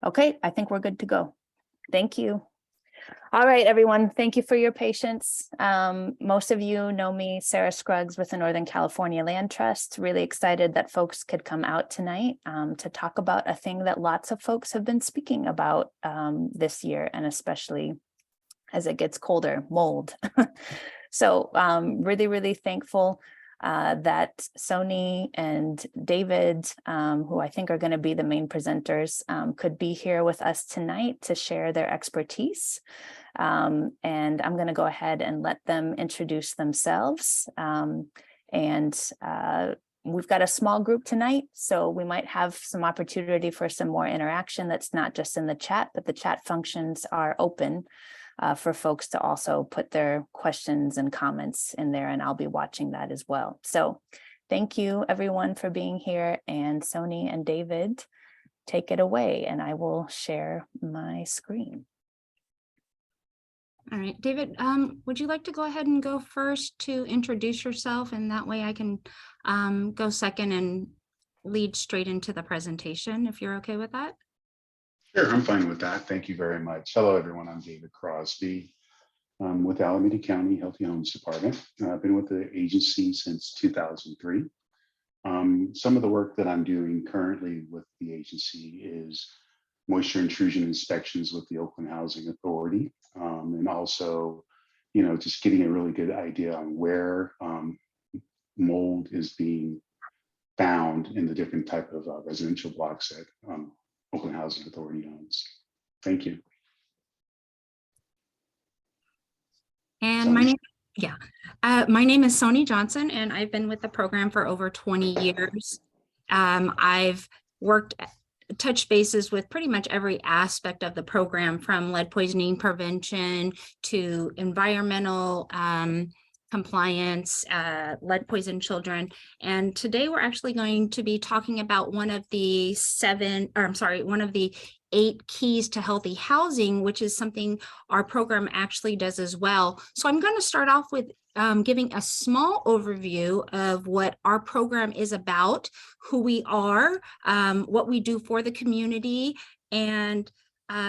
Okay, I think we're good to go. Thank you. All right, everyone, thank you for your patience. Most of you know me, Sarah Scruggs with the Northern California Land Trust. Really excited that folks could come out tonight to talk about a thing that lots of folks have been speaking about this year, and especially as it gets colder, mold. So really thankful that Sony and David, who I think are going to be the main presenters, could be here with us tonight to share their expertise. And I'm going to go ahead and let them introduce themselves. We've got a small group tonight, so we might have some opportunity for some more interaction that's not just in the chat, but the chat functions are open for folks to also put their questions and comments in there, and I'll be watching that as well. So thank you everyone for being here, and Sony and David, take it away, and I will share my screen. All right, David, would you like to go ahead and go first to introduce yourself, and that way I can go second and lead straight into the presentation, if you're okay with that? Sure, I'm fine with that. Thank you very much. Hello, everyone. I'm David Crosby with Alameda County Healthy Homes Department. I've been with the agency since 2003. Some of the work that I'm doing currently with the agency is moisture intrusion inspections with the Oakland Housing Authority, and also, just getting a really good idea on where mold is being found in the different type of residential blocks that Oakland Housing Authority owns. Thank you. And my name is Sony Johnson, and I've been with the program for over 20 years. I've touched bases with pretty much every aspect of the program, from lead poisoning prevention to environmental compliance, lead poisoned children. And today we're actually going to be talking about one of the 8 keys to healthy housing, which is something our program actually does as well. So I'm going to start off with giving a small overview of what our program is about, who we are, what we do for the community, and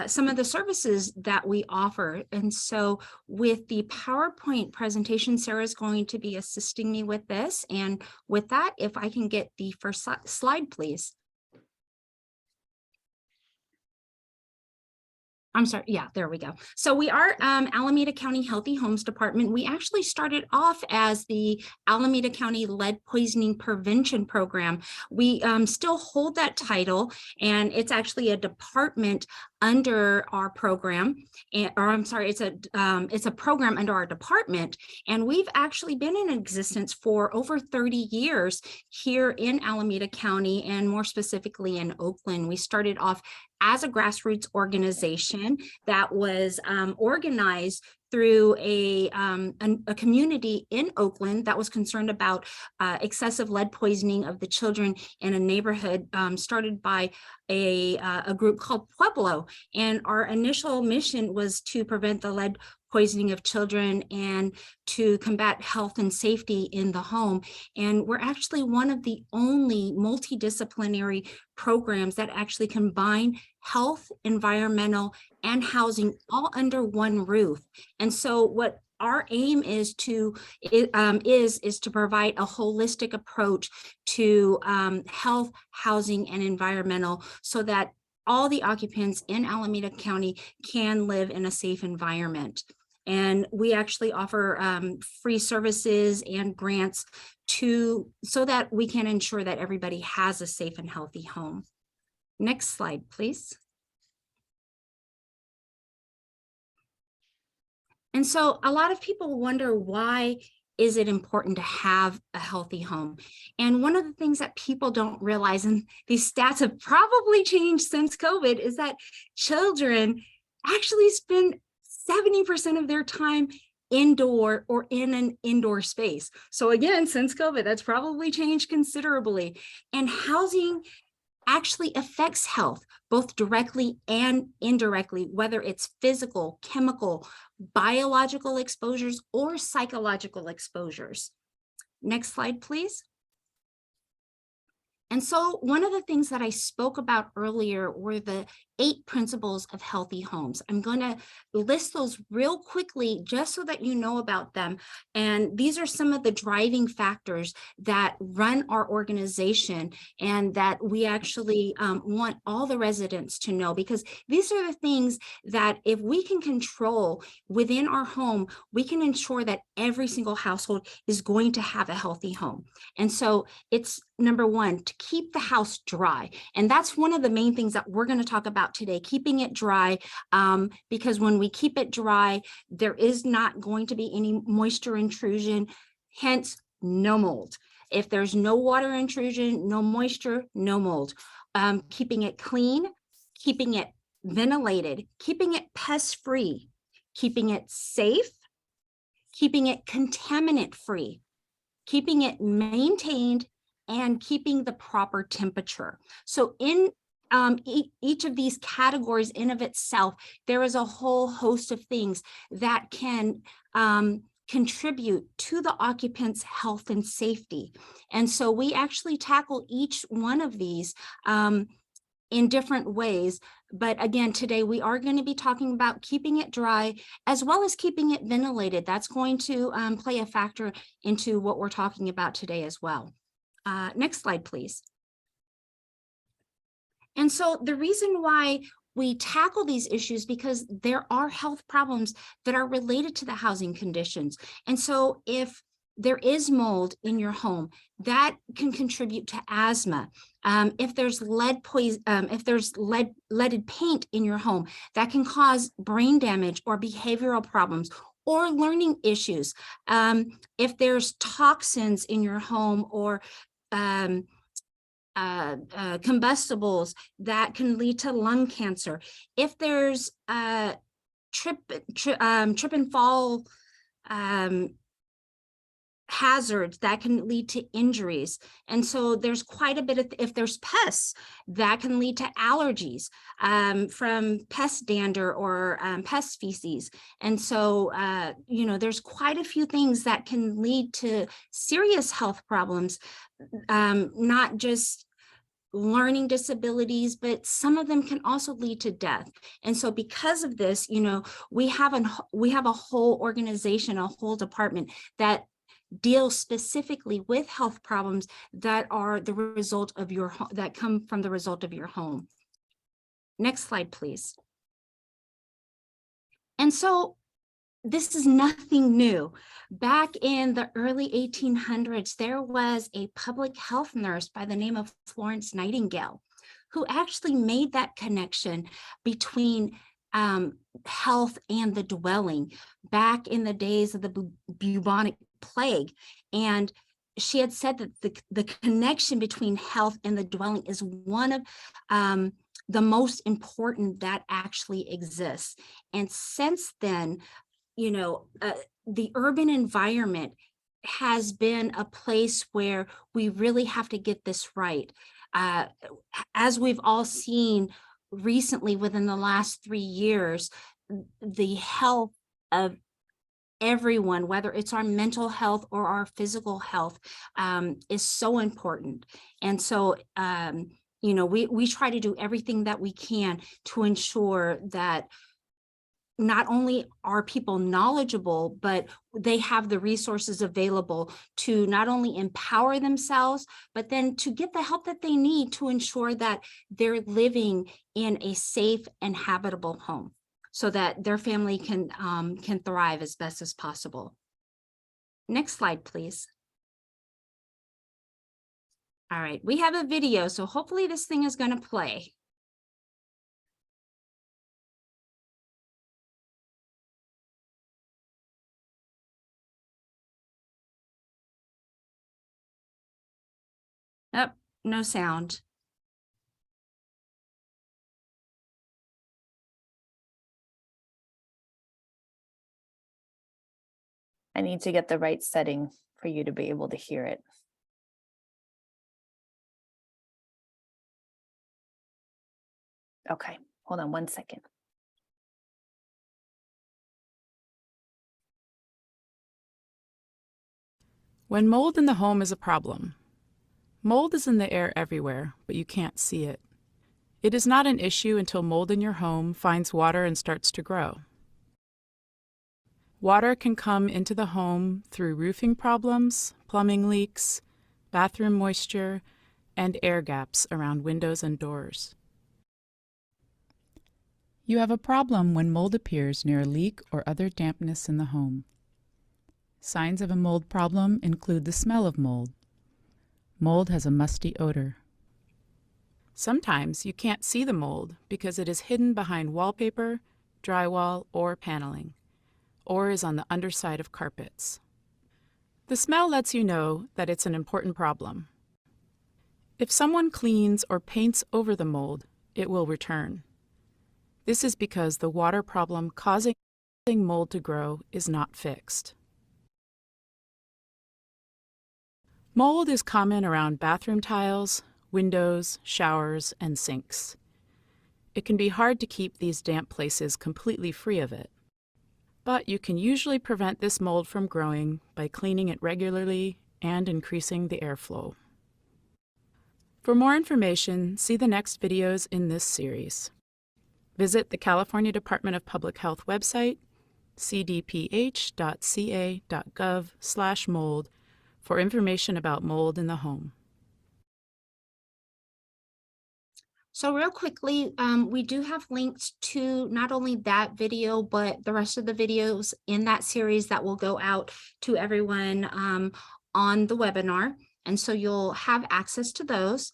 some of the services that we offer. And so with the PowerPoint presentation, Sarah is going to be assisting me with this. And with that, if I can get the first slide, please. I'm sorry. Yeah, there we go. So we are Alameda County Healthy Homes Department. We actually started off as the Alameda County Lead Poisoning Prevention Program. We still hold that title, and it's actually a department under our program, it's a program under our department, and we've actually been in existence for over 30 years here in Alameda County, and more specifically in Oakland. We started off as a grassroots organization that was organized through a community in Oakland that was concerned about excessive lead poisoning of the children in a neighborhood, started by a group called Pueblo. And our initial mission was to prevent the lead poisoning of children and to combat health and safety in the home. And we're actually one of the only multidisciplinary programs that actually combine health, environmental, and housing all under one roof. And so what our aim is to provide a holistic approach to health, housing, and environmental, so that all the occupants in Alameda County can live in a safe environment. And we actually offer free services and grants so that we can ensure that everybody has a safe and healthy home. Next slide, please. And so a lot of people wonder, why is it important to have a healthy home? And one of the things that people don't realize, and these stats have probably changed since COVID, is that children actually spend 70% of their time indoor or in an indoor space. So again, since COVID, that's probably changed considerably. And housing actually affects health, both directly and indirectly, whether it's physical, chemical, biological exposures, or psychological exposures. Next slide, please. And so one of the things that I spoke about earlier were the 8 principles of healthy homes. I'm going to list those real quickly just so that you know about them. And these are some of the driving factors that run our organization and that we actually want all the residents to know, because these are the things that if we can control within our home, we can ensure that every single household is going to have a healthy home. And so it's number one, to keep the house dry. And that's one of the main things that we're going to talk about today, keeping it dry, because when we keep it dry, there is not going to be any moisture intrusion, hence no mold. If there's no water intrusion, no moisture, no mold. Keeping it clean, keeping it ventilated, keeping it pest-free, keeping it safe, keeping it contaminant-free, keeping it maintained, and keeping the proper temperature. So in each of these categories in of itself, there is a whole host of things that can contribute to the occupant's health and safety. And so we actually tackle each one of these in different ways. But again, today we are going to be talking about keeping it dry as well as keeping it ventilated. That's going to play a factor into what we're talking about today as well. Next slide, please. And so the reason why we tackle these issues because there are health problems that are related to the housing conditions. And so if there is mold in your home, that can contribute to asthma. If there's leaded paint in your home, that can cause brain damage or behavioral problems or learning issues. If there's toxins in your home or combustibles, that can lead to lung cancer. If there's trip and fall hazards, that can lead to injuries. And so there's quite a bit of, if there's pests, that can lead to allergies from pest dander or pest feces. And so, you know, there's quite a few things that can lead to serious health problems, not just learning disabilities, but some of them can also lead to death. And so because of this, you know, we have a whole organization, a whole department that deals specifically with health problems that are the result of your home, that come from the result of your home. Next slide, please. And so this is nothing new. Back in the early 1800s, there was a public health nurse by the name of Florence Nightingale, who actually made that connection between health and the dwelling back in the days of the bubonic plague. And she had said that the connection between health and the dwelling is one of the most important that actually exists. And since then, you know, the urban environment has been a place where we really have to get this right. As we've all seen recently within the last 3 years, the health of everyone, whether it's our mental health or our physical health, is so important. And so, you know, we try to do everything that we can to ensure that not only are people knowledgeable, but they have the resources available to not only empower themselves, but then to get the help that they need to ensure that they're living in a safe and habitable home so that their family can thrive as best as possible. Next slide, please. All right, we have a video, so hopefully this thing is going to play. Oh, no sound. I need to get the right setting for you to be able to hear it. Okay, hold on 1 second. When mold in the home is a problem. Mold is in the air everywhere, but you can't see it. It is not an issue until mold in your home finds water and starts to grow. Water can come into the home through roofing problems, plumbing leaks, bathroom moisture, and air gaps around windows and doors. You have a problem when mold appears near a leak or other dampness in the home. Signs of a mold problem include the smell of mold. Mold has a musty odor. Sometimes you can't see the mold because it is hidden behind wallpaper, drywall, or paneling, or is on the underside of carpets. The smell lets you know that it's an important problem. If someone cleans or paints over the mold, it will return. This is because the water problem causing mold to grow is not fixed. Mold is common around bathroom tiles, windows, showers, and sinks. It can be hard to keep these damp places completely free of it. But you can usually prevent this mold from growing by cleaning it regularly and increasing the airflow. For more information, see the next videos in this series. Visit the California Department of Public Health website, cdph.ca.gov/mold, for information about mold in the home. So real quickly, we do have links to not only that video, but the rest of the videos in that series that will go out to everyone on the webinar. And so you'll have access to those.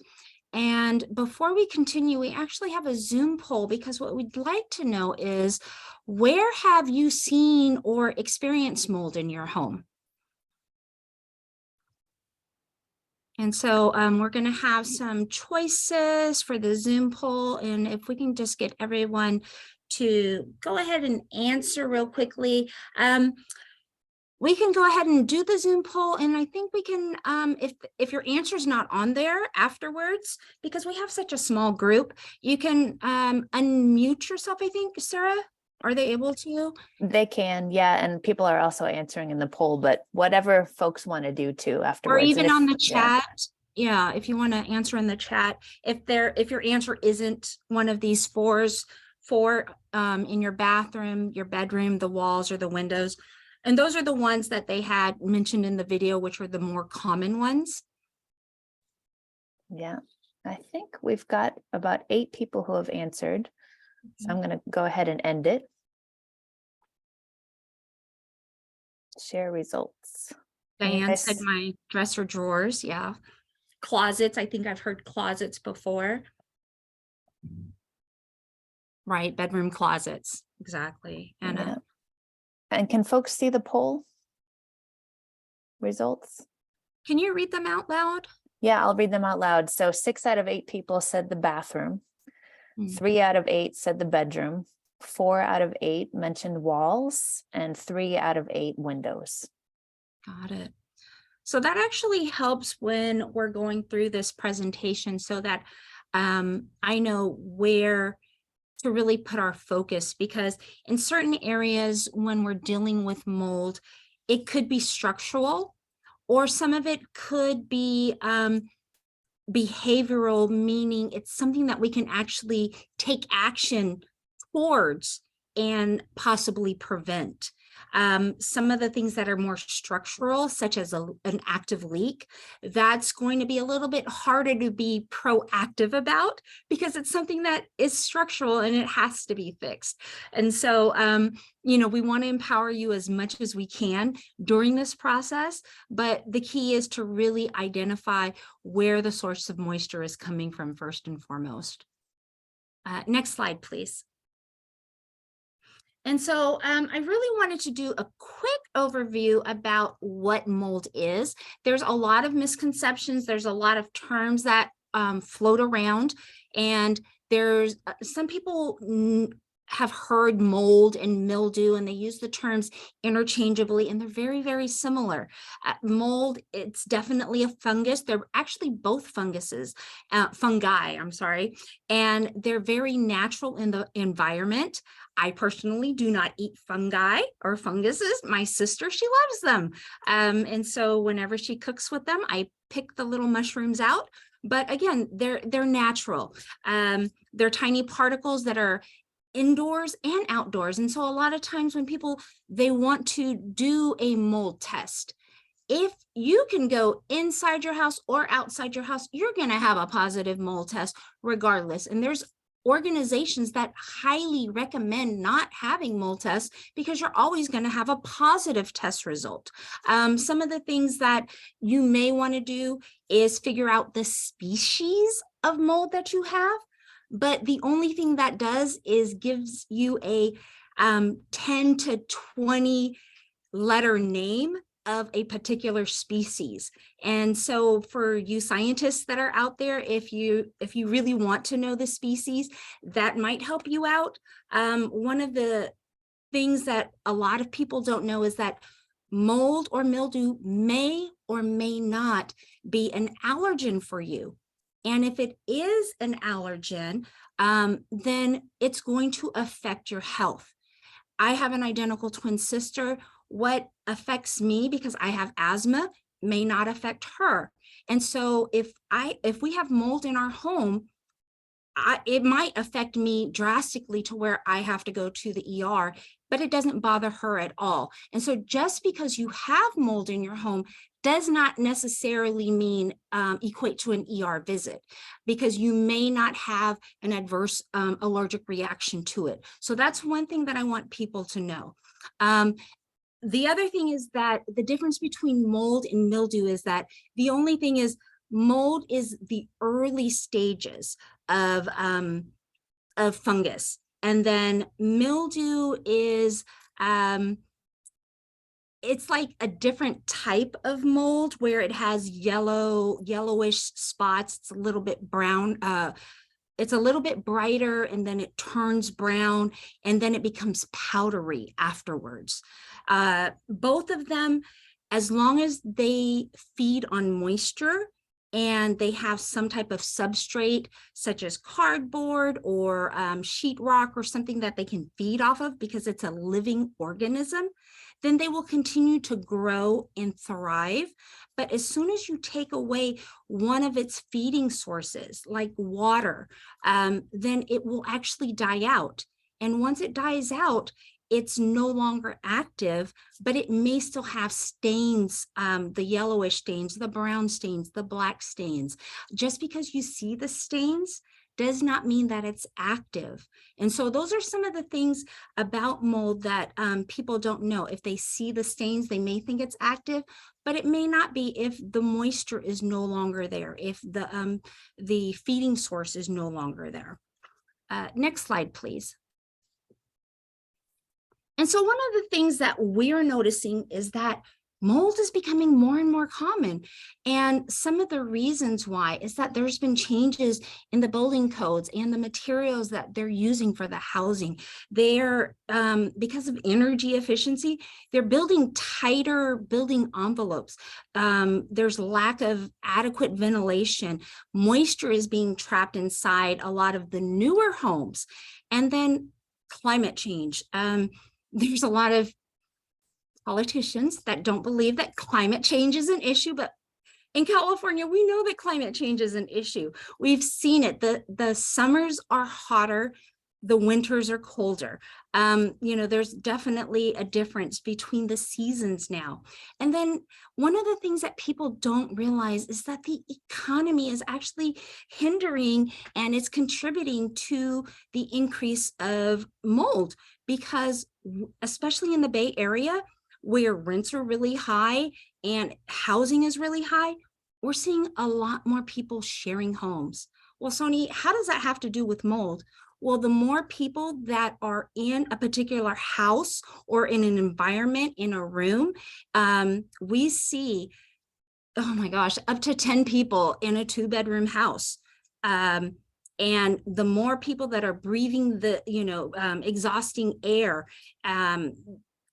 And before we continue, we actually have a Zoom poll, because what we'd like to know is, where have you seen or experienced mold in your home? And so we're going to have some choices for the Zoom poll. And if we can just get everyone to go ahead and answer real quickly. We can go ahead and do the Zoom poll, and I think we can, if your answer is not on there afterwards, because we have such a small group, you can unmute yourself, I think, Sarah. Are they able to? They can, yeah, and people are also answering in the poll, but whatever folks want to do too afterwards. Or even And on the yeah. chat. Yeah, if you want to answer in the chat, if your answer isn't one of these four in your bathroom, your bedroom, the walls, or the windows. And those are the ones that they had mentioned in the video, which are the more common ones. Yeah, I think we've got about 8 people who have answered. So I'm going to go ahead and end it. Share results. Diane said my dresser drawers. Yeah. Closets. I think I've heard closets before. Right. Bedroom closets. Exactly. Anna. Yeah. And can folks see the poll results? Can you read them out loud? Yeah, I'll read them out loud. So 6 out of 8 people said the bathroom. 3 out of 8 said the bedroom. 4 out of 8 mentioned walls, and 3 out of 8 windows. Got it. So that actually helps when we're going through this presentation, so that I know where to really put our focus, because in certain areas when we're dealing with mold, it could be structural, or some of it could be behavioral, meaning it's something that we can actually take action towards and possibly prevent. Some of the things that are more structural, such as an active leak, that's going to be a little bit harder to be proactive about, because it's something that is structural and it has to be fixed. And so, we want to empower you as much as we can during this process, but the key is to really identify where the source of moisture is coming from first and foremost. Next slide, please. And so I really wanted to do a quick overview about what mold is. There's a lot of misconceptions. There's a lot of terms that float around, and there's some people have heard mold and mildew, and they use the terms interchangeably, and they're very, very similar. Mold, it's definitely a fungus. They're actually both fungi, I'm sorry, and they're very natural in the environment. I personally do not eat fungi or funguses. My sister, she loves them. And so whenever she cooks with them, I pick the little mushrooms out, But again, they're natural. They're tiny particles that are indoors and outdoors. And so a lot of times when people, they want to do a mold test, if you can go inside your house or outside your house, you're going to have a positive mold test regardless. And there's organizations that highly recommend not having mold tests because you're always going to have a positive test result. Some of the things that you may want to do is figure out the species of mold that you have. But the only thing that does is gives you a 10 to 20 letter name of a particular species. And so for you scientists that are out there, if you really want to know the species, that might help you out. One of the things that a lot of people don't know is that mold or mildew may or may not be an allergen for you. And if it is an allergen, then it's going to affect your health. I have an identical twin sister. What affects me because I have asthma may not affect her. And so if we have mold in our home, it might affect me drastically to where I have to go to the ER, but it doesn't bother her at all. And so just because you have mold in your home does not necessarily mean equate to an ER visit, because you may not have an adverse allergic reaction to it. So that's one thing that I want people to know. The other thing is that the difference between mold and mildew is that the only thing is mold is the early stages of fungus. And then mildew is, it's like a different type of mold where it has yellowish spots. It's a little bit brown. It's a little bit brighter, and then it turns brown, and then it becomes powdery afterwards. Both of them, as long as they feed on moisture and they have some type of substrate, such as cardboard or sheetrock or something that they can feed off of, because it's a living organism, then they will continue to grow and thrive. But as soon as you take away one of its feeding sources, like water, then it will actually die out. And once it dies out, it's no longer active, but it may still have stains, the yellowish stains, the brown stains, the black stains. Just because you see the stains does not mean that it's active. And so those are some of the things about mold that people don't know. If they see the stains, they may think it's active, but it may not be if the moisture is no longer there, if the feeding source is no longer there. Next slide, please. And so one of the things that we're noticing is that mold is becoming more and more common. And some of the reasons why is that there's been changes in the building codes and the materials that they're using for the housing. They're, because of energy efficiency, they're building tighter building envelopes. There's lack of adequate ventilation. Moisture is being trapped inside a lot of the newer homes. And then climate change. There's a lot of politicians that don't believe that climate change is an issue, but in California, we know that climate change is an issue. We've seen it. The summers are hotter, the winters are colder. You know, there's definitely a difference between the seasons now. And then one of the things that people don't realize is that the economy is actually hindering and it's contributing to the increase of mold, because especially in the Bay Area, where rents are really high and housing is really high, we're seeing a lot more people sharing homes. Well, Sony, how does that have to do with mold? Well, the more people that are in a particular house or in an environment, in a room, we see, oh my gosh, up to 10 people in a 2-bedroom house. And the more people that are breathing the, exhausting air,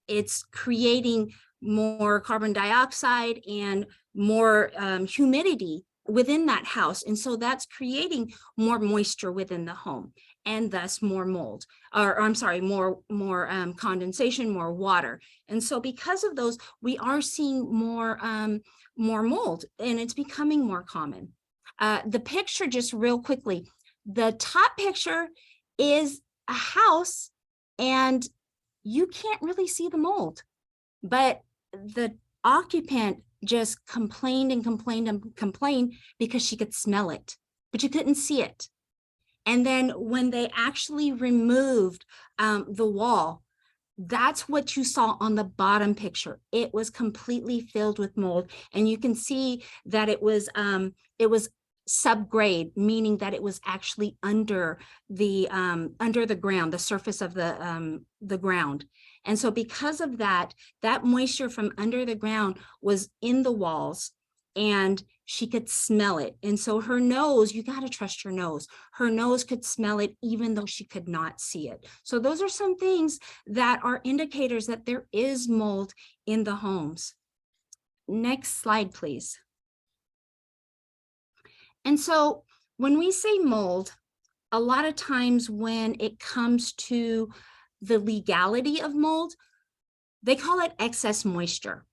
it's creating more carbon dioxide and more humidity within that house. And so that's creating more moisture within the home, and thus more mold, or I'm sorry, more condensation, more water. And so because of those, we are seeing more mold, and it's becoming more common. The picture, just real quickly, the top picture is a house and you can't really see the mold, but the occupant just complained and complained and complained because she could smell it, but you couldn't see it. And then when they actually removed the wall, that's what you saw on the bottom picture. It was completely filled with mold, and you can see that it was subgrade, meaning that it was actually under the ground, the surface of the ground. And so because of that, that moisture from under the ground was in the walls and she could smell it. And so her nose, you got to trust your nose. Her nose could smell it even though she could not see it. So those are some things that are indicators that there is mold in the homes. Next slide, please. And so when we say mold, a lot of times when it comes to the legality of mold, they call it excess moisture.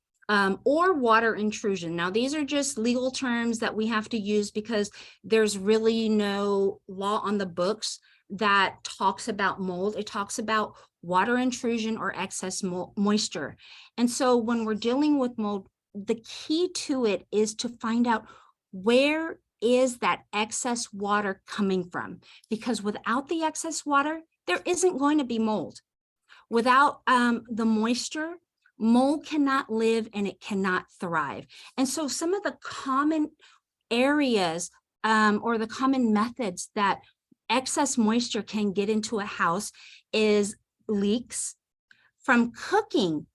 Or water intrusion. Now, these are just legal terms that we have to use because there's really no law on the books that talks about mold. It talks about water intrusion or excess moisture. And so when we're dealing with mold, the key to it is to find out where is that excess water coming from? Because without the excess water, there isn't going to be mold. Without the moisture, mold cannot live and it cannot thrive. And so some of the common areas or the common methods that excess moisture can get into a house is leaks from cooking,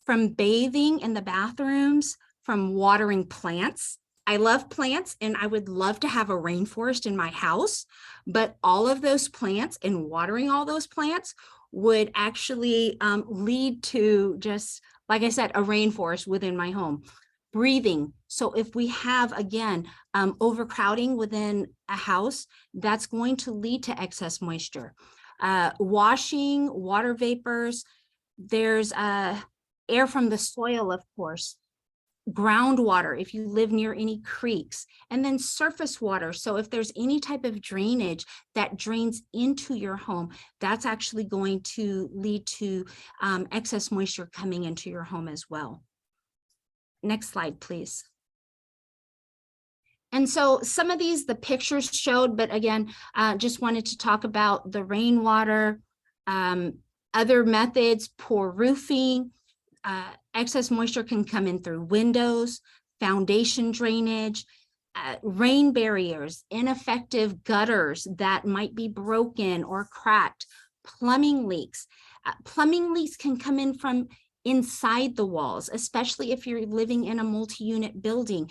from bathing in the bathrooms, from watering plants. I love plants and I would love to have a rainforest in my house, but all of those plants and watering all those plants would actually lead to, just like I said, a rainforest within my home. Breathing. So if we have, again, overcrowding within a house, that's going to lead to excess moisture. Washing, water vapors, there's air from the soil, of course. Groundwater, if you live near any creeks, and then surface water. So if there's any type of drainage that drains into your home, that's actually going to lead to excess moisture coming into your home as well. Next slide, please. And so some of these, the pictures showed, but again, just wanted to talk about the rainwater, other methods, poor roofing, excess moisture can come in through windows, foundation drainage, rain barriers, ineffective gutters that might be broken or cracked, plumbing leaks. Plumbing leaks can come in from inside the walls, especially if you're living in a multi-unit building.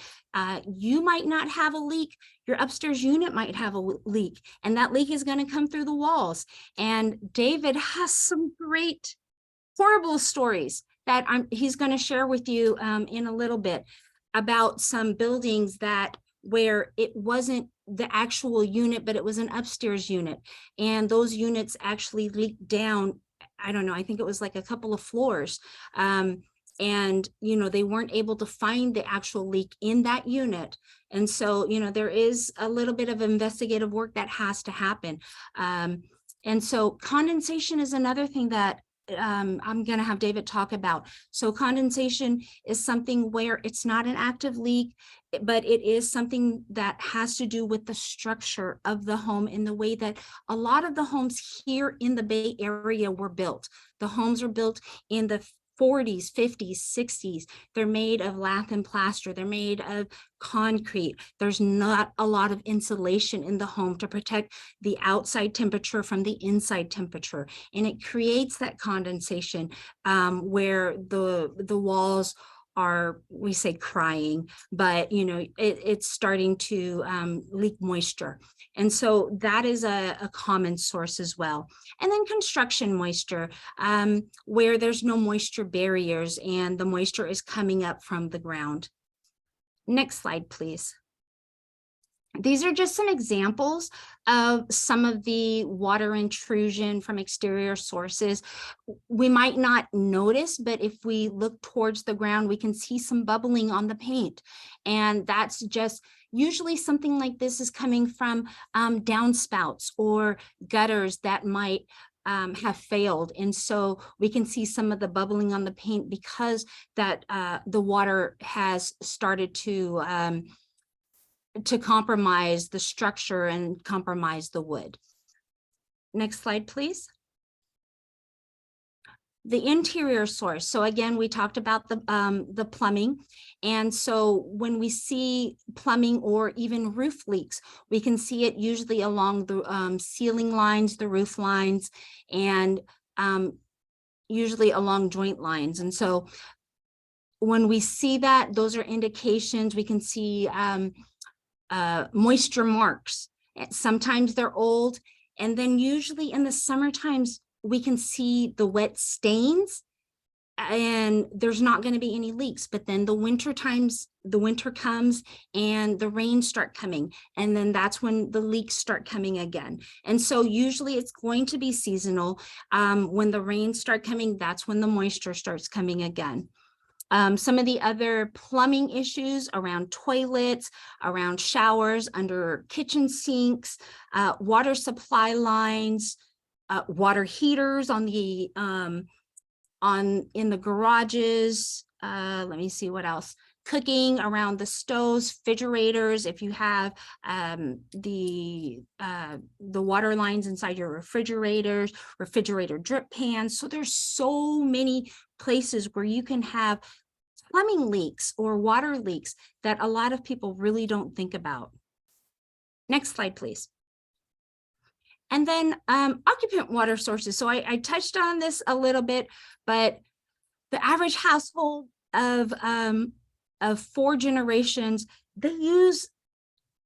You might not have a leak, your upstairs unit might have a leak, and that leak is going to come through the walls. And David has some great, horrible stories that he's going to share with you in a little bit about some buildings that where it wasn't the actual unit, but it was an upstairs unit. And those units actually leaked down, I don't know, I think it was like a couple of floors. And, you know, they weren't able to find the actual leak in that unit. And so, you know, there is a little bit of investigative work that has to happen. And so condensation is another thing that I'm going to have David talk about. So condensation is something where it's not an active leak, but it is something that has to do with the structure of the home in the way that a lot of the homes here in the Bay Area were built. The homes are built in the 40s, 50s, 60s. They're made of lath and plaster. They're made of concrete. There's not a lot of insulation in the home to protect the outside temperature from the inside temperature. And it creates that condensation where the walls are, we say crying, but you know, it's starting to leak moisture. And so that is a common source as well. And then construction moisture, where there's no moisture barriers and the moisture is coming up from the ground. Next slide, please. These are just some examples of some of the water intrusion from exterior sources. We might not notice, but if we look towards the ground, we can see some bubbling on the paint. And that's just usually something like this is coming from downspouts or gutters that might have failed. And so we can see some of the bubbling on the paint because that the water has started to compromise the structure and compromise the wood. Next slide, please. The interior source. So again, we talked about the plumbing. And so when we see plumbing or even roof leaks, we can see it usually along the ceiling lines, the roof lines, and usually along joint lines. And so when we see that, those are indications. We can see moisture marks. Sometimes they're old. And then usually in the summer times, we can see the wet stains and there's not going to be any leaks. But then the winter comes and the rains start coming. And then that's when the leaks start coming again. And so usually it's going to be seasonal. When the rains start coming, that's when the moisture starts coming again. Some of the other plumbing issues around toilets, around showers, under kitchen sinks, water supply lines, water heaters on the in the garages. Let me see what else. Cooking around the stoves, refrigerators. If you have the water lines inside your refrigerators, refrigerator drip pans. So there's so many places where you can have plumbing leaks or water leaks that a lot of people really don't think about. Next slide, please. And then occupant water sources. So I touched on this a little bit, but the average household of 4 generations, they use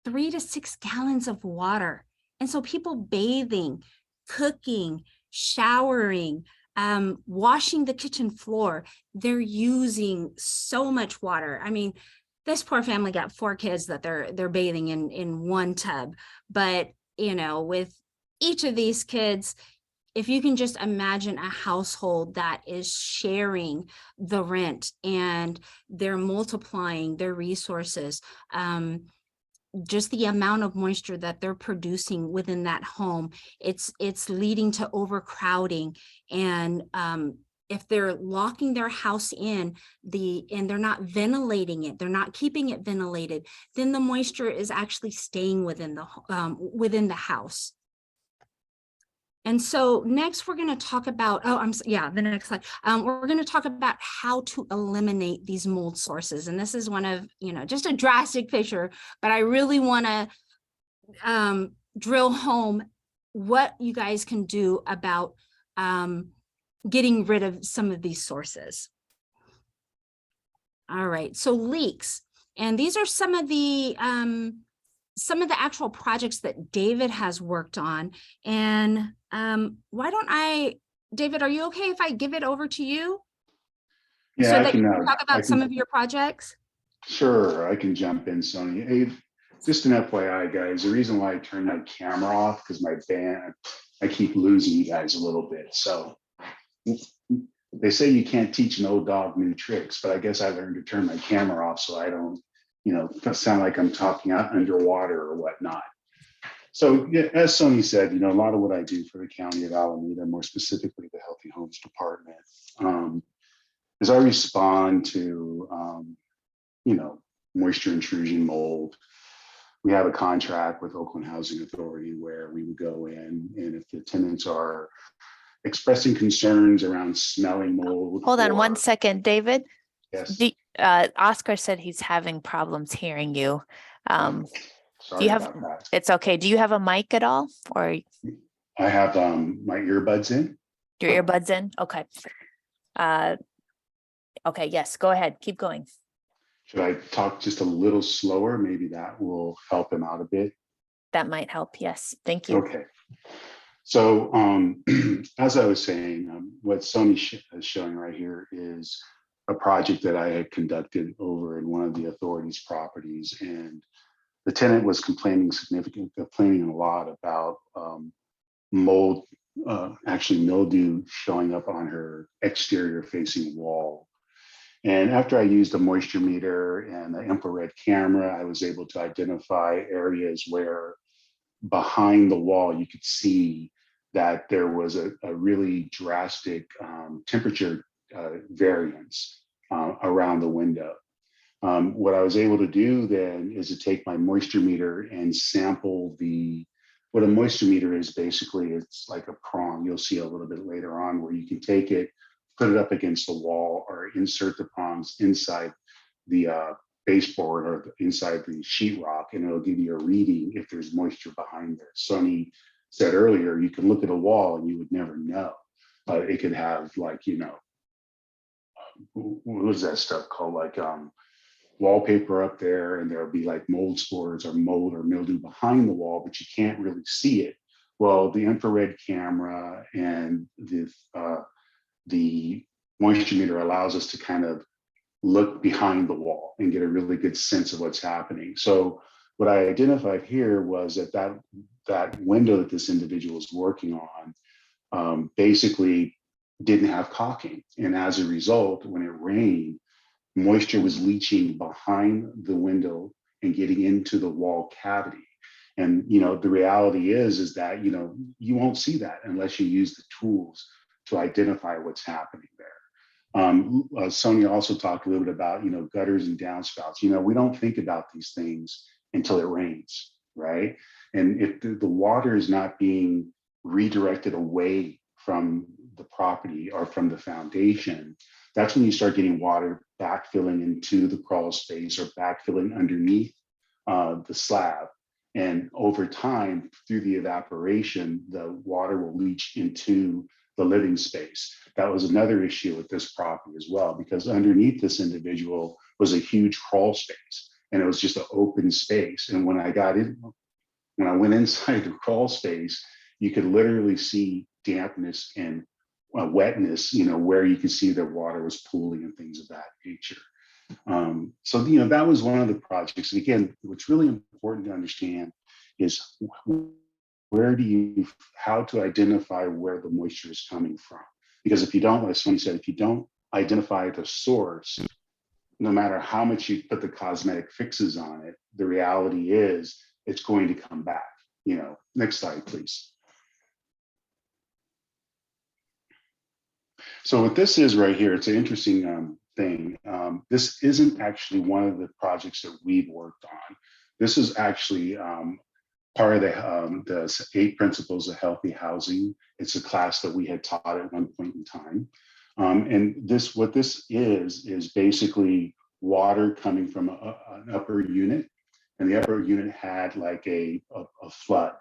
3 to 6 gallons of water. And so people bathing, cooking, showering, washing the kitchen floor, they're using so much water. I mean, this poor family got 4 kids that they're bathing in one tub. But, you know, with each of these kids, if you can just imagine a household that is sharing the rent and they're multiplying their resources, just the amount of moisture that they're producing within that home, it's leading to overcrowding. And if they're locking their house in and they're not ventilating it, they're not keeping it ventilated, then the moisture is actually staying within the house. And so next we're going to talk about, the next slide. We're going to talk about how to eliminate these mold sources. And this is one of, just a drastic picture, but I really want to drill home what you guys can do about getting rid of some of these sources. All right, so leaks. And these are some of the actual projects that David has worked on. And why don't David, are you okay if I give it over to you? Yeah, so I that can you can talk about some of your projects? Sure, I can jump in, Sonia. Hey, just an FYI, guys, the reason why I turned my camera off, because I keep losing you guys a little bit. So they say you can't teach an old dog new tricks, but I guess I learned to turn my camera off so I don't sound like I'm talking out underwater or whatnot. So yeah, as Sonia said, a lot of what I do for the County of Alameda, more specifically the Healthy Homes Department, is I respond to, moisture intrusion, mold. We have a contract with Oakland Housing Authority where we would go in, and if the tenants are expressing concerns around smelling mold. Hold on 1 second, David. Yes. Oscar said he's having problems hearing you. Sorry do you have, about that. It's okay. Do you have a mic at all, or I have my earbuds in. your earbuds in? Okay. Okay. Yes. Go ahead. Keep going. Should I talk just a little slower? Maybe that will help him out a bit. That might help. Yes. Thank you. Okay. So as I was saying, what Sony is showing right here is a project that I had conducted over in one of the authority's properties. And the tenant was complaining a lot about mold, actually mildew showing up on her exterior facing wall. And after I used a moisture meter and the infrared camera, I was able to identify areas where behind the wall you could see that there was a really drastic temperature variance around the window. What I was able to do then is to take my moisture meter and sample what a moisture meter is. Basically, it's like a prong. You'll see a little bit later on where you can take it, put it up against the wall, or insert the prongs inside the baseboard or inside the sheetrock, and it'll give you a reading if there's moisture behind there. Sonny said earlier, you can look at a wall and you would never know. It could have like, you know, what is that stuff called? Like wallpaper up there, and there'll be like mold spores or mold or mildew behind the wall, but you can't really see it. Well, the infrared camera and the moisture meter allows us to kind of look behind the wall and get a really good sense of what's happening. So what I identified here was that window that this individual was working on basically didn't have caulking. And as a result, when it rained, moisture was leaching behind the window and getting into the wall cavity. And, you know, the reality is that, you know, you won't see that unless you use the tools to identify what's happening there. Sonia also talked a little bit about, you know, gutters and downspouts. You know, we don't think about these things until it rains, right? And if the water is not being redirected away from the property or from the foundation, that's when you start getting water backfilling into the crawl space or backfilling underneath the slab. And over time, through the evaporation, the water will leach into the living space. That was another issue with this property as well, because underneath this individual was a huge crawl space, and it was just an open space. And when I went inside the crawl space, you could literally see dampness and wetness, you know, where you could see the water was pooling and things of that nature. So, you know, that was one of the projects. And again, what's really important to understand is how to identify where the moisture is coming from. Because if you don't, as Sonny said, if you don't identify the source, no matter how much you put the cosmetic fixes on it, the reality is it's going to come back. You know, next slide, please. So what this is right here, it's an interesting thing. This isn't actually one of the projects that we've worked on. This is actually part of the 8 Principles of Healthy Housing. It's a class that we had taught at one point in time. And what this is basically water coming from an upper unit, and the upper unit had like a flood,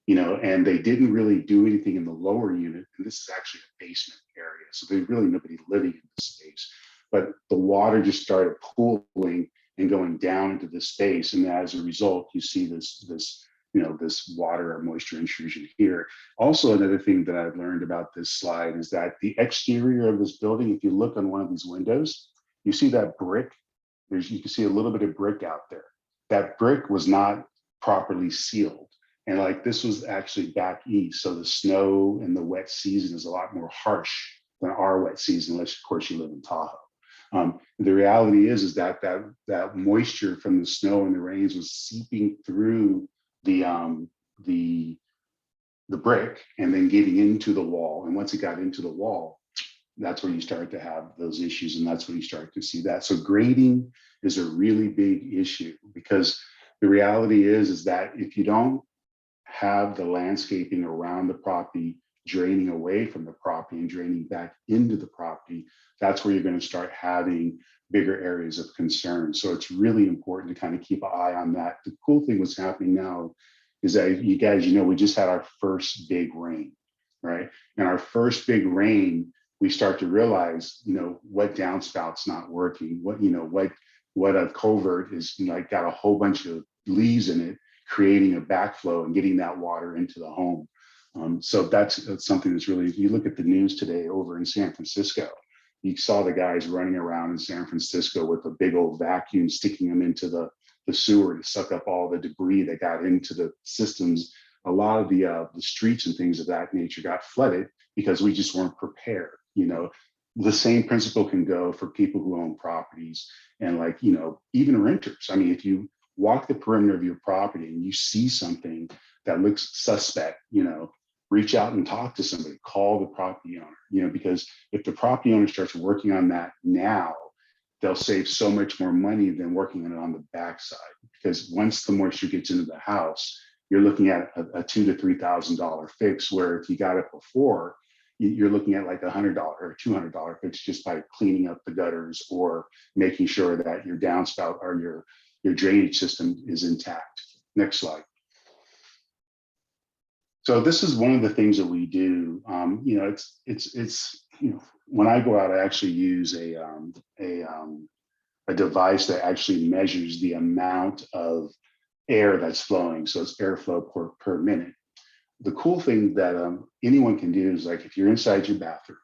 you know, and they didn't really do anything in the lower unit. And this is actually a basement area, so there's really nobody living in this space. But the water just started pooling and going down into the space, and as a result, you see this water or moisture intrusion here. Also, another thing that I've learned about this slide is that the exterior of this building, if you look on one of these windows, you see that brick. You can see a little bit of brick out there. That brick was not properly sealed. And like this was actually back east. So the snow and the wet season is a lot more harsh than our wet season, unless of course you live in Tahoe. The reality is that moisture from the snow and the rains was seeping through the brick and then getting into the wall. And once it got into the wall, that's where you start to have those issues, and that's when you start to see that. So grading is a really big issue, because the reality is that if you don't have the landscaping around the property draining away from the property and draining back into the property, that's where you're going to start having bigger areas of concern. So it's really important to kind of keep an eye on that. The cool thing what's happening now is that you guys, you know, we just had our first big rain, right? And our first big rain, we start to realize, you know, what downspout's not working, what a culvert is, like, got a whole bunch of leaves in it, creating a backflow and getting that water into the home. So that's something that's really, if you look at the news today over in San Francisco, you saw the guys running around in San Francisco with a big old vacuum, sticking them into the the sewer to suck up all the debris that got into the systems. A lot of the streets and things of that nature got flooded because we just weren't prepared. You know, the same principle can go for people who own properties and, like, you know, even renters. I mean, if you walk the perimeter of your property and you see something that looks suspect, you know, reach out and talk to somebody, call the property owner, you know, because if the property owner starts working on that now, they'll save so much more money than working on it on the backside. Because once the moisture gets into the house, you're looking at a $2,000 to $3,000 fix, where if you got it before, you're looking at like $100 or $200 fix just by cleaning up the gutters or making sure that your downspout or your drainage system is intact. Next slide. So this is one of the things that we do. You know, it's you know, when I go out, I actually use a device that actually measures the amount of air that's flowing. So it's airflow per minute. The cool thing that anyone can do is, like, if you're inside your bathroom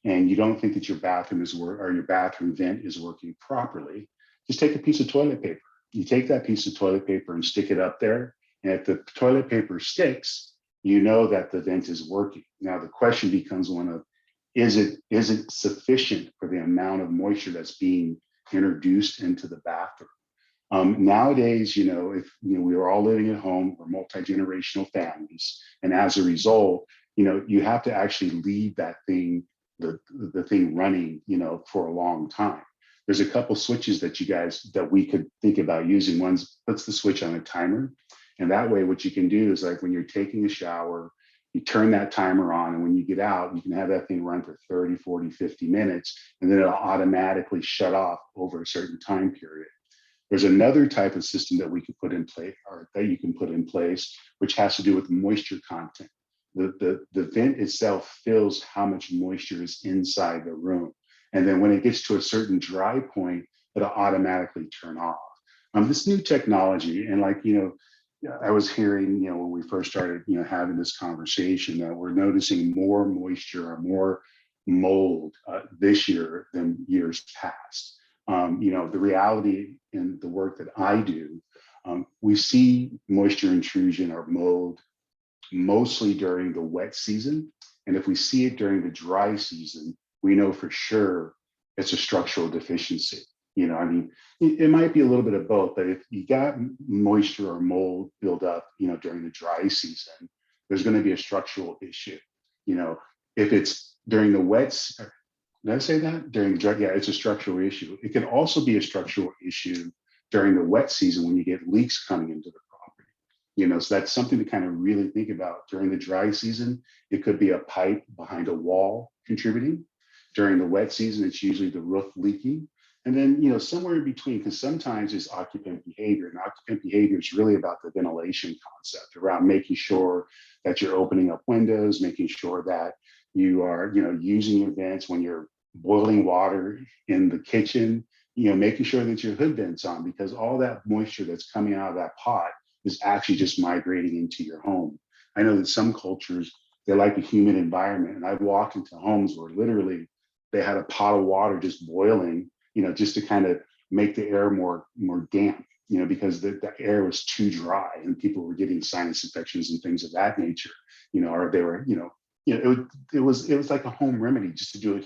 and you don't think that your bathroom or your bathroom vent is working properly, just take a piece of toilet paper. You take that piece of toilet paper and stick it up there. And if the toilet paper sticks, you know that the vent is working. Now, the question becomes one of, is it sufficient for the amount of moisture that's being introduced into the bathroom? Nowadays, you know, if you know, we are all living at home, we're multi-generational families, and as a result, you know, you have to actually leave that thing, the thing running, you know, for a long time. There's a couple switches that we could think about using. One's puts the switch on a timer, and that way, what you can do is, like, when you're taking a shower, you turn that timer on, and when you get out, you can have that thing run for 30, 40, 50 minutes, and then it'll automatically shut off over a certain time period. There's another type of system that we can put in place, or that you can put in place, which has to do with moisture content. The vent itself fills how much moisture is inside the room. And then when it gets to a certain dry point, it'll automatically turn off. This new technology, and, like, you know, I was hearing, you know, when we first started, you know, having this conversation, that we're noticing more moisture or more mold this year than years past. You know, the reality in the work that I do, we see moisture intrusion or mold mostly during the wet season. And if we see it during the dry season, we know for sure it's a structural deficiency. You know, I mean, it might be a little bit of both, but if you got moisture or mold build up, you know, during the dry season, there's going to be a structural issue. You know, if it's during the wet, did I say that? During the dry, yeah, it's a structural issue. It can also be a structural issue during the wet season when you get leaks coming into the property. You know, so that's something to kind of really think about. During the dry season, it could be a pipe behind a wall contributing. During the wet season, it's usually the roof leaking. And then, you know, somewhere in between, because sometimes it's occupant behavior, and occupant behavior is really about the ventilation concept, around making sure that you're opening up windows, making sure that you are, you know, using your vents when you're boiling water in the kitchen, you know, making sure that your hood vent's on, because all that moisture that's coming out of that pot is actually just migrating into your home. I know that some cultures, they like a humid environment, and I've walked into homes where literally they had a pot of water just boiling, you know, just to kind of make the air more damp, you know, because the air was too dry and people were getting sinus infections and things of that nature, you know, or they were, you know, it was like a home remedy just to do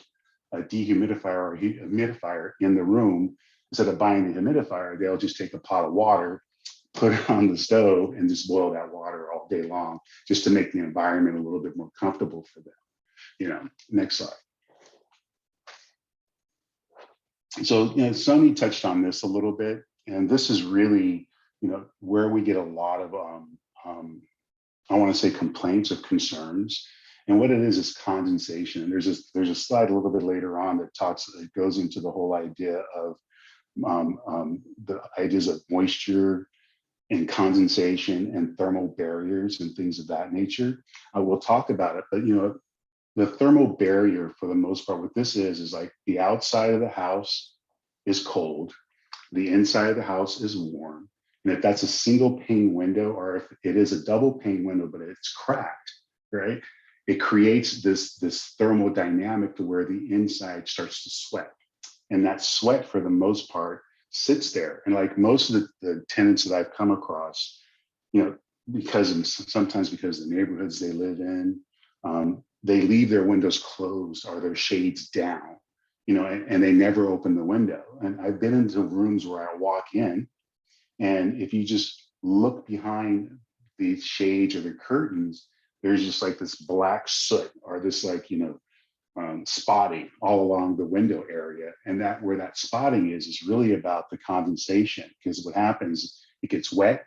a dehumidifier or a humidifier in the room. Instead of buying the humidifier, they'll just take a pot of water, put it on the stove, and just boil that water all day long, just to make the environment a little bit more comfortable for them. You know, next slide. So, you know, Sony touched on this a little bit, and this is really, you know, where we get a lot of, I want to say, complaints or concerns. And what it is condensation. And there's a slide a little bit later on that goes into the whole idea of the ideas of moisture and condensation and thermal barriers and things of that nature. We'll talk about it, but, you know, the thermal barrier, for the most part, what this is like the outside of the house is cold, the inside of the house is warm. And if that's a single pane window, or if it is a double pane window, but it's cracked, right? It creates this thermal dynamic to where the inside starts to sweat. And that sweat, for the most part, sits there. And like most of the tenants that I've come across, you know, sometimes because of the neighborhoods they live in, they leave their windows closed or their shades down, you know, and they never open the window. And I've been into rooms where I walk in, and if you just look behind the shades or the curtains, there's just like this black soot or this like, you know, spotting all along the window area. And that where that spotting is really about the condensation, because what happens, it gets wet,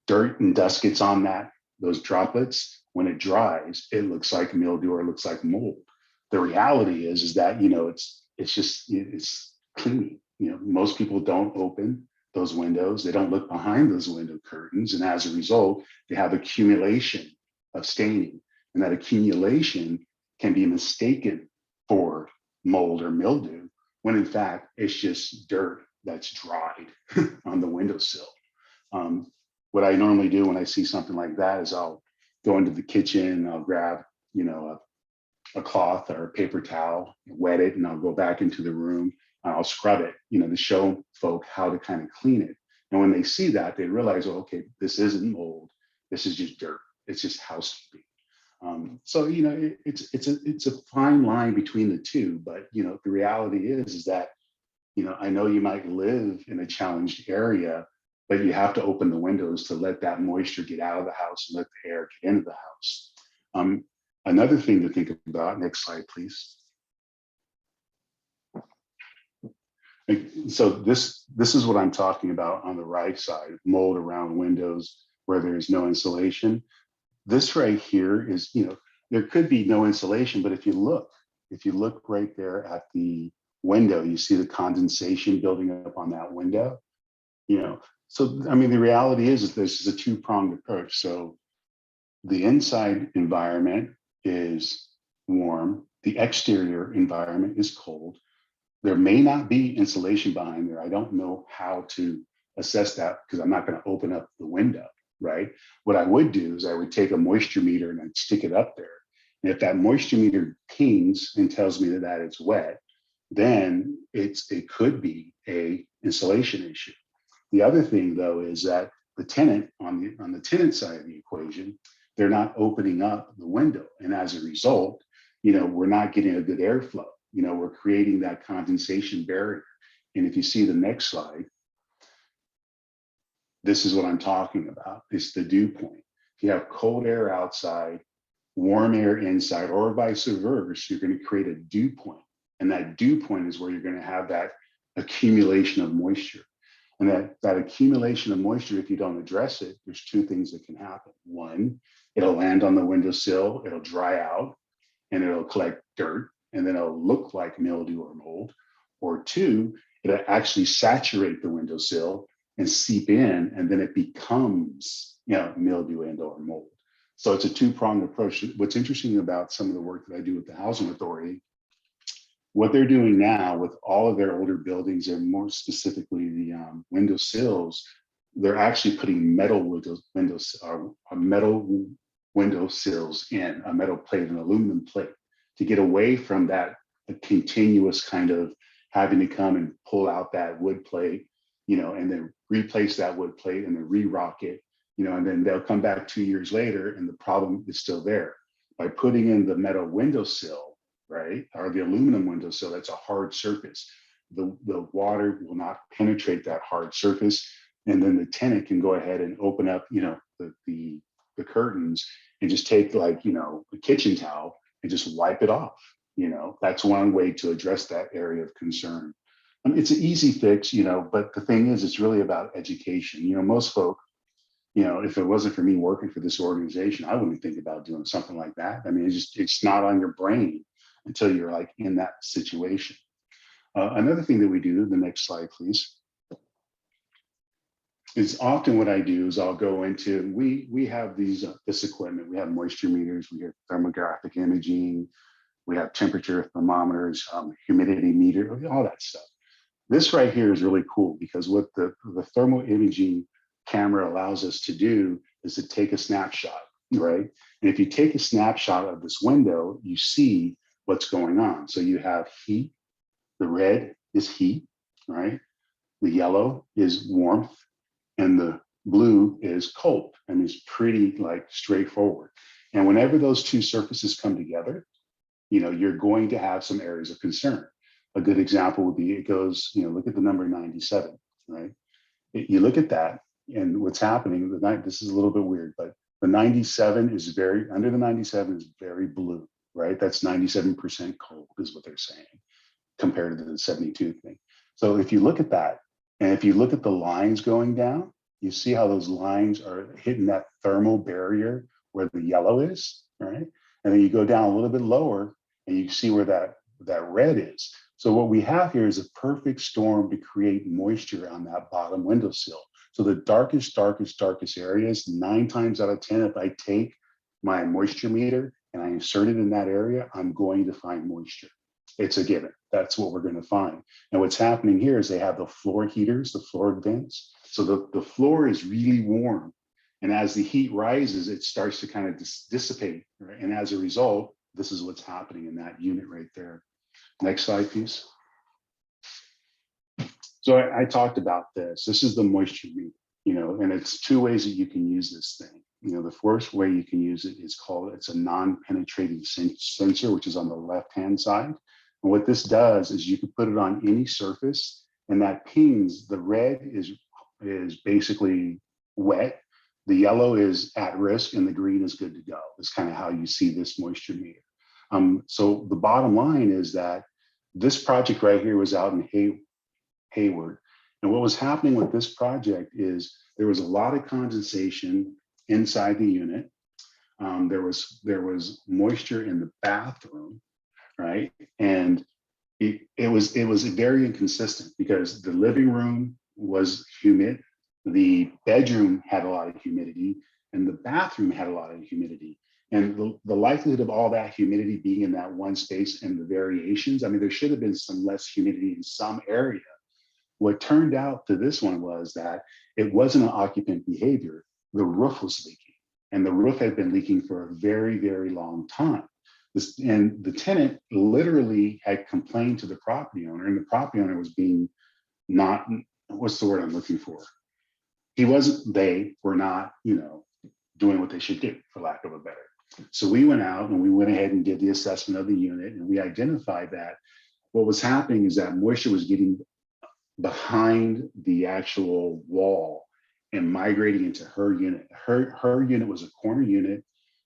dirt and dust gets on those droplets. When it dries, it looks like mildew or it looks like mold. The reality is that, you know, it's cleaning. You know, most people don't open those windows. They don't look behind those window curtains. And as a result, they have accumulation of staining. And that accumulation can be mistaken for mold or mildew, when in fact, it's just dirt that's dried on the windowsill. What I normally do when I see something like that is I'll go into the kitchen, I'll grab, you know, a cloth or a paper towel, wet it, and I'll go back into the room and I'll scrub it, you know, to show folk how to kind of clean it. And when they see that, they realize, oh, okay, this isn't mold. This is just dirt. It's just housekeeping. So, you know, it's a fine line between the two, but, you know, the reality is that, you know, I know you might live in a challenged area, but you have to open the windows to let that moisture get out of the house and let the air get into the house. Another thing to think about, next slide, please. So this is what I'm talking about on the right side, mold around windows where there is no insulation. This right here is, you know, there could be no insulation, but if you look right there at the window, you see the condensation building up on that window, you know. So, I mean, the reality is this is a two-pronged approach. So the inside environment is warm, the exterior environment is cold. There may not be insulation behind there. I don't know how to assess that because I'm not going to open up the window, right? What I would do is I would take a moisture meter and I'd stick it up there. And if that moisture meter pings and tells me that it's wet, then it could be a insulation issue. The other thing, though, is that the tenant on the tenant side of the equation, they're not opening up the window, and as a result, you know, we're not getting a good airflow. You know, we're creating that condensation barrier. And if you see the next slide, this is what I'm talking about. It's the dew point. If you have cold air outside, warm air inside, or vice versa, you're going to create a dew point, and that dew point is where you're going to have that accumulation of moisture. And that accumulation of moisture, if you don't address it, there's two things that can happen. One, it'll land on the windowsill, it'll dry out, and it'll collect dirt, and then it'll look like mildew or mold. Or two, it'll actually saturate the windowsill and seep in, and then it becomes, you know, mildew and or mold. So it's a two-pronged approach. What's interesting about some of the work that I do with the Housing Authority, what they're doing now with all of their older buildings, and more specifically the window sills, they're actually putting metal window sills in a metal plate, an aluminum plate, to get away from that continuous kind of having to come and pull out that wood plate, you know, and then replace that wood plate and then re-rock it, you know, and then they'll come back 2 years later and the problem is still there. By putting in the metal windowsill, right, or the aluminum windowsill, that's a hard surface. The water will not penetrate that hard surface, and then the tenant can go ahead and open up, you know, the curtains and just take, like, you know, a kitchen towel and just wipe it off. You know, that's one way to address that area of concern. It's an easy fix, you know, but the thing is, it's really about education. You know, most folk, you know, if it wasn't for me working for this organization, I wouldn't think about doing something like that. I mean, it's not on your brain until you're like in that situation. Another thing that we do, the next slide, please, is often what I do is I'll go into, we have this equipment, we have moisture meters, we have thermographic imaging, we have temperature thermometers, humidity meter, all that stuff. This right here is really cool because what the thermal imaging camera allows us to do is to take a snapshot, right? And if you take a snapshot of this window, you see what's going on. So you have heat, the red is heat, right? The yellow is warmth and the blue is cold, and it's pretty like straightforward. And whenever those two surfaces come together, you're going to have some areas of concern. A good example would be, it goes, look at the number 97, right? You look at that and what's happening, this is a little bit weird, but the 97 is under the 97 is very blue, right? That's 97% cold is what they're saying compared to the 72 thing. So if you look at that, and if you look at the lines going down, you see how those lines are hitting that thermal barrier where the yellow is, right? And then you go down a little bit lower and you see where that red is. So what we have here is a perfect storm to create moisture on that bottom windowsill. So the darkest areas, 9 times out of 10, if I take my moisture meter and I insert it in that area, I'm going to find moisture. It's a given. That's what we're going to find. And what's happening here is they have the floor heaters, the floor vents. So the floor is really warm. And as the heat rises, it starts to kind of dissipate. Right? And as a result, this is what's happening in that unit right there. Next slide, please. So I talked about this. This is the moisture meter, and it's 2 ways that you can use this thing. The first way you can use it is it's a non-penetrating sensor, which is on the left-hand side. And what this does is you can put it on any surface, and that pings. The red is basically wet, the yellow is at risk, and the green is good to go. That's kind of how you see this moisture meter. So the bottom line is that this project right here was out in Hayward. And what was happening with this project is there was a lot of condensation inside the unit. There was moisture in the bathroom, right? And it was very inconsistent because the living room was humid, the bedroom had a lot of humidity, and the bathroom had a lot of humidity. And the likelihood of all that humidity being in that one space and the variations, there should have been some less humidity in some area. What turned out to this one was that it wasn't an occupant behavior. The roof was leaking, and the roof had been leaking for a very, very long time. And the tenant literally had complained to the property owner, and the property owner was being what's the word I'm looking for? They were not, doing what they should do, for lack of a better. So we went out and we went ahead and did the assessment of the unit, and we identified that what was happening is that moisture was getting behind the actual wall and migrating into her unit. Her unit was a corner unit.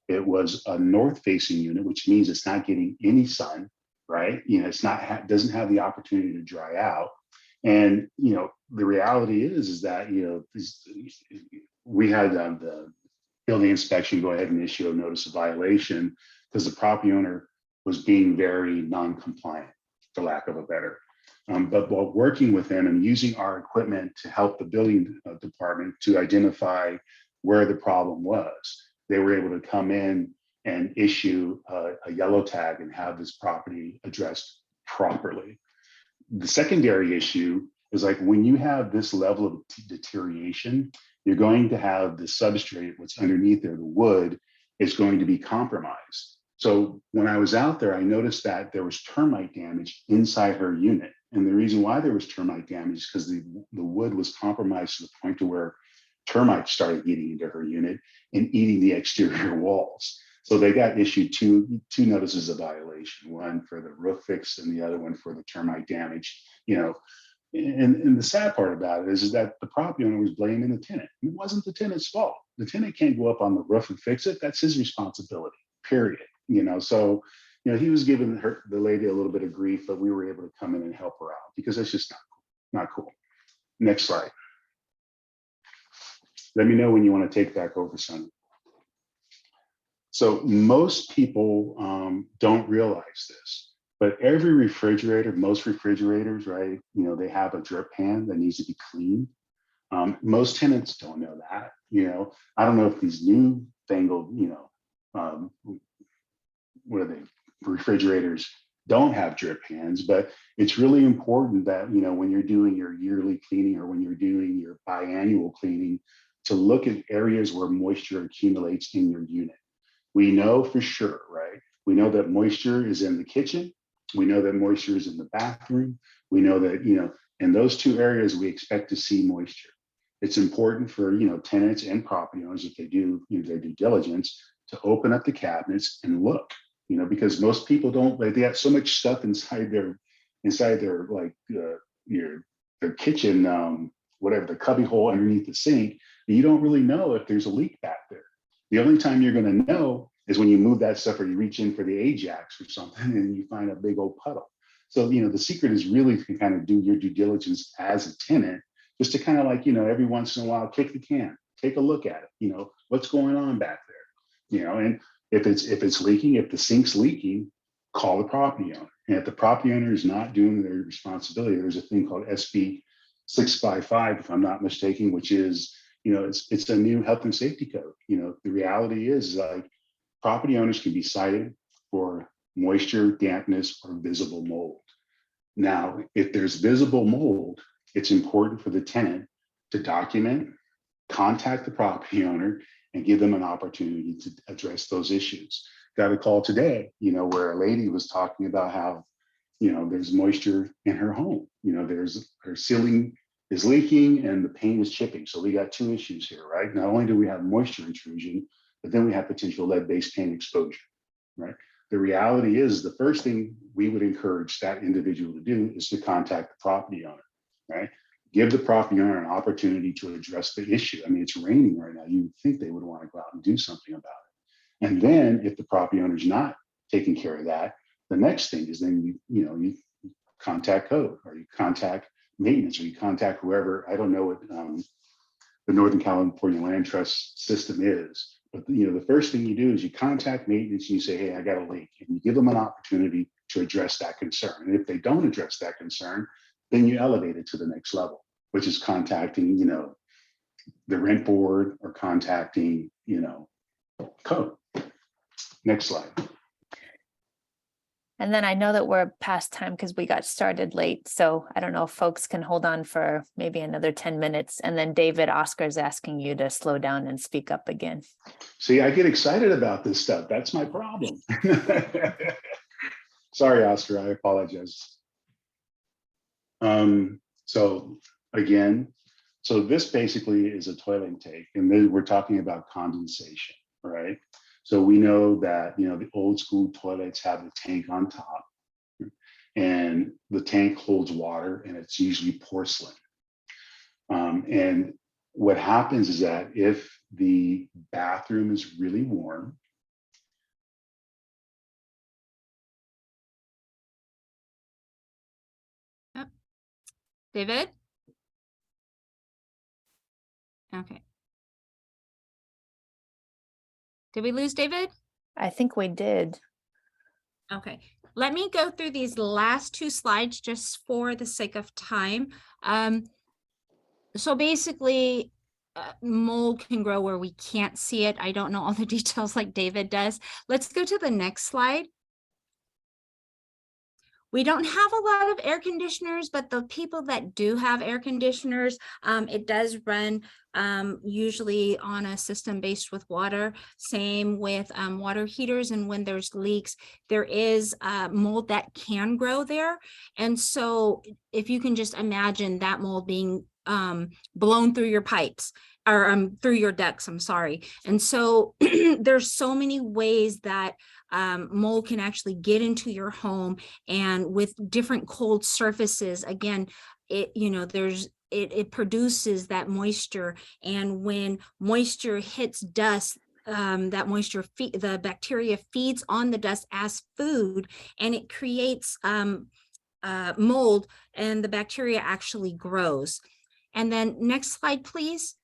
It was a north-facing unit, which means it's not getting any sun, right? Doesn't have the opportunity to dry out. And the reality is that we had the building inspection go ahead and issue a notice of violation because the property owner was being very non-compliant, for lack of a better. But while working with them and using our equipment to help the building department to identify where the problem was, they were able to come in and issue a yellow tag and have this property addressed properly. The secondary issue is like when you have this level of deterioration, you're going to have the substrate, what's underneath there, the wood, is going to be compromised. So when I was out there, I noticed that there was termite damage inside her unit. And the reason why there was termite damage is because the wood was compromised to the point to where termites started getting into her unit and eating the exterior walls. So they got issued two notices of violation, one for the roof fix and the other one for the termite damage. And the sad part about it is that the property owner was blaming the tenant. It wasn't the tenant's fault. The tenant can't go up on the roof and fix it. That's his responsibility, period. So he was giving the lady a little bit of grief, but we were able to come in and help her out because that's just not cool. Next slide. Let me know when you want to take back over, Sonny. So most people don't realize this, but every refrigerator, most refrigerators, right, they have a drip pan that needs to be cleaned. Most tenants don't know that. I don't know if these new fangled, refrigerators don't have drip pans, but it's really important that, when you're doing your yearly cleaning or when you're doing your biannual cleaning, to look at areas where moisture accumulates in your unit. We know for sure, right? We know that moisture is in the kitchen. We know that moisture is in the bathroom. We know that, In those two areas, we expect to see moisture. It's important for, you know, tenants and property owners, if they do, you know, their due diligence, to open up the cabinets and look, you know, because most people don't, like, they have so much stuff inside their like their kitchen, whatever, the cubby hole underneath the sink, that you don't really know if there's a leak back there. The only time you're going to know is when you move that stuff or you reach in for the Ajax or something and you find a big old puddle. So, you know, the secret is really to kind of do your due diligence as a tenant, just to kind of, like, you know, every once in a while, kick the can, take a look at it, you know, what's going on back there, you know, and if it's leaking, if the sink's leaking, call the property owner. And if the property owner is not doing their responsibility, there's a thing called SB 655, if I'm not mistaken, which is, you know, it's a new health and safety code. You know, the reality is, like, property owners can be cited for moisture, dampness, or visible mold. Now, if there's visible mold, it's important for the tenant to document, contact the property owner, and give them an opportunity to address those issues. Got a call today, you know, where a lady was talking about how, you know, there's moisture in her home. You know, her ceiling is leaking and the paint is chipping. So we got two issues here, right? Not only do we have moisture intrusion, but then we have potential lead-based paint exposure, right? The reality is, the first thing we would encourage that individual to do is to contact the property owner, right? Give the property owner an opportunity to address the issue. I mean, it's raining right now. You would think they would want to go out and do something about it. And then if the property owner's not taking care of that, the next thing is then you contact code, or you contact maintenance, or you contact whoever. I don't know what the Northern California Land Trust system is, but, you know, the first thing you do is you contact maintenance and you say, hey, I got a leak, and you give them an opportunity to address that concern. And if they don't address that concern, then you elevate it to the next level, which is contacting, you know, the rent board, or contacting, you know, code. Next slide. And then I know that we're past time because we got started late. So I don't know if folks can hold on for maybe another 10 minutes. And then David, Oscar's asking you to slow down and speak up again. See, I get excited about this stuff. That's my problem. Sorry, Oscar, I apologize. So again, so this basically is a toilet intake, and then we're talking about condensation, right? So we know that, you know, the old school toilets have the tank on top, and the tank holds water, and it's usually porcelain. And what happens is that if the bathroom is really warm, David? Okay. Did we lose David? I think we did. Okay, let me go through these last two slides just for the sake of time. So basically, mold can grow where we can't see it. I don't know all the details like David does. Let's go to the next slide. We don't have a lot of air conditioners, but the people that do have air conditioners, it does run usually on a system based with water. Same with water heaters. And when there's leaks, there is mold that can grow there. And so if you can just imagine that mold being blown through your pipes, or through your ducts, I'm sorry. And so there's so many ways that mold can actually get into your home, and with different cold surfaces, again, it produces that moisture. And when moisture hits dust, that moisture, the bacteria feeds on the dust as food, and it creates mold, and the bacteria actually grows. And then next slide, please.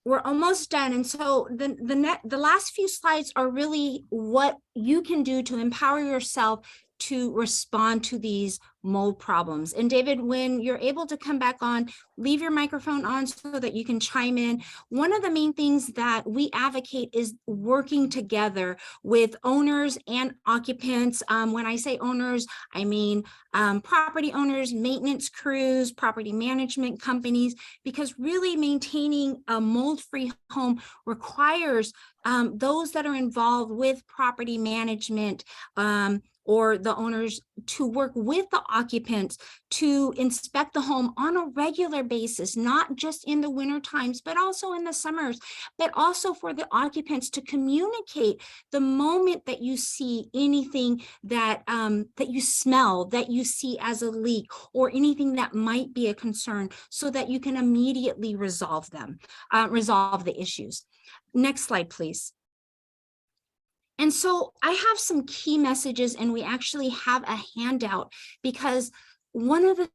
We're almost done. And so the last few slides are really what you can do to empower yourself to respond to these mold problems. And David, when you're able to come back on, leave your microphone on so that you can chime in. One of the main things that we advocate is working together with owners and occupants. When I say owners, I mean property owners, maintenance crews, property management companies, because really maintaining a mold-free home requires those that are involved with property management, or the owners to work with the occupants to inspect the home on a regular basis, not just in the winter times, but also in the summers, but also for the occupants to communicate the moment that you see anything that that you smell, that you see as a leak, or anything that might be a concern, so that you can immediately resolve them, resolve the issues. Next slide, please. And so I have some key messages, and we actually have a handout, because one of the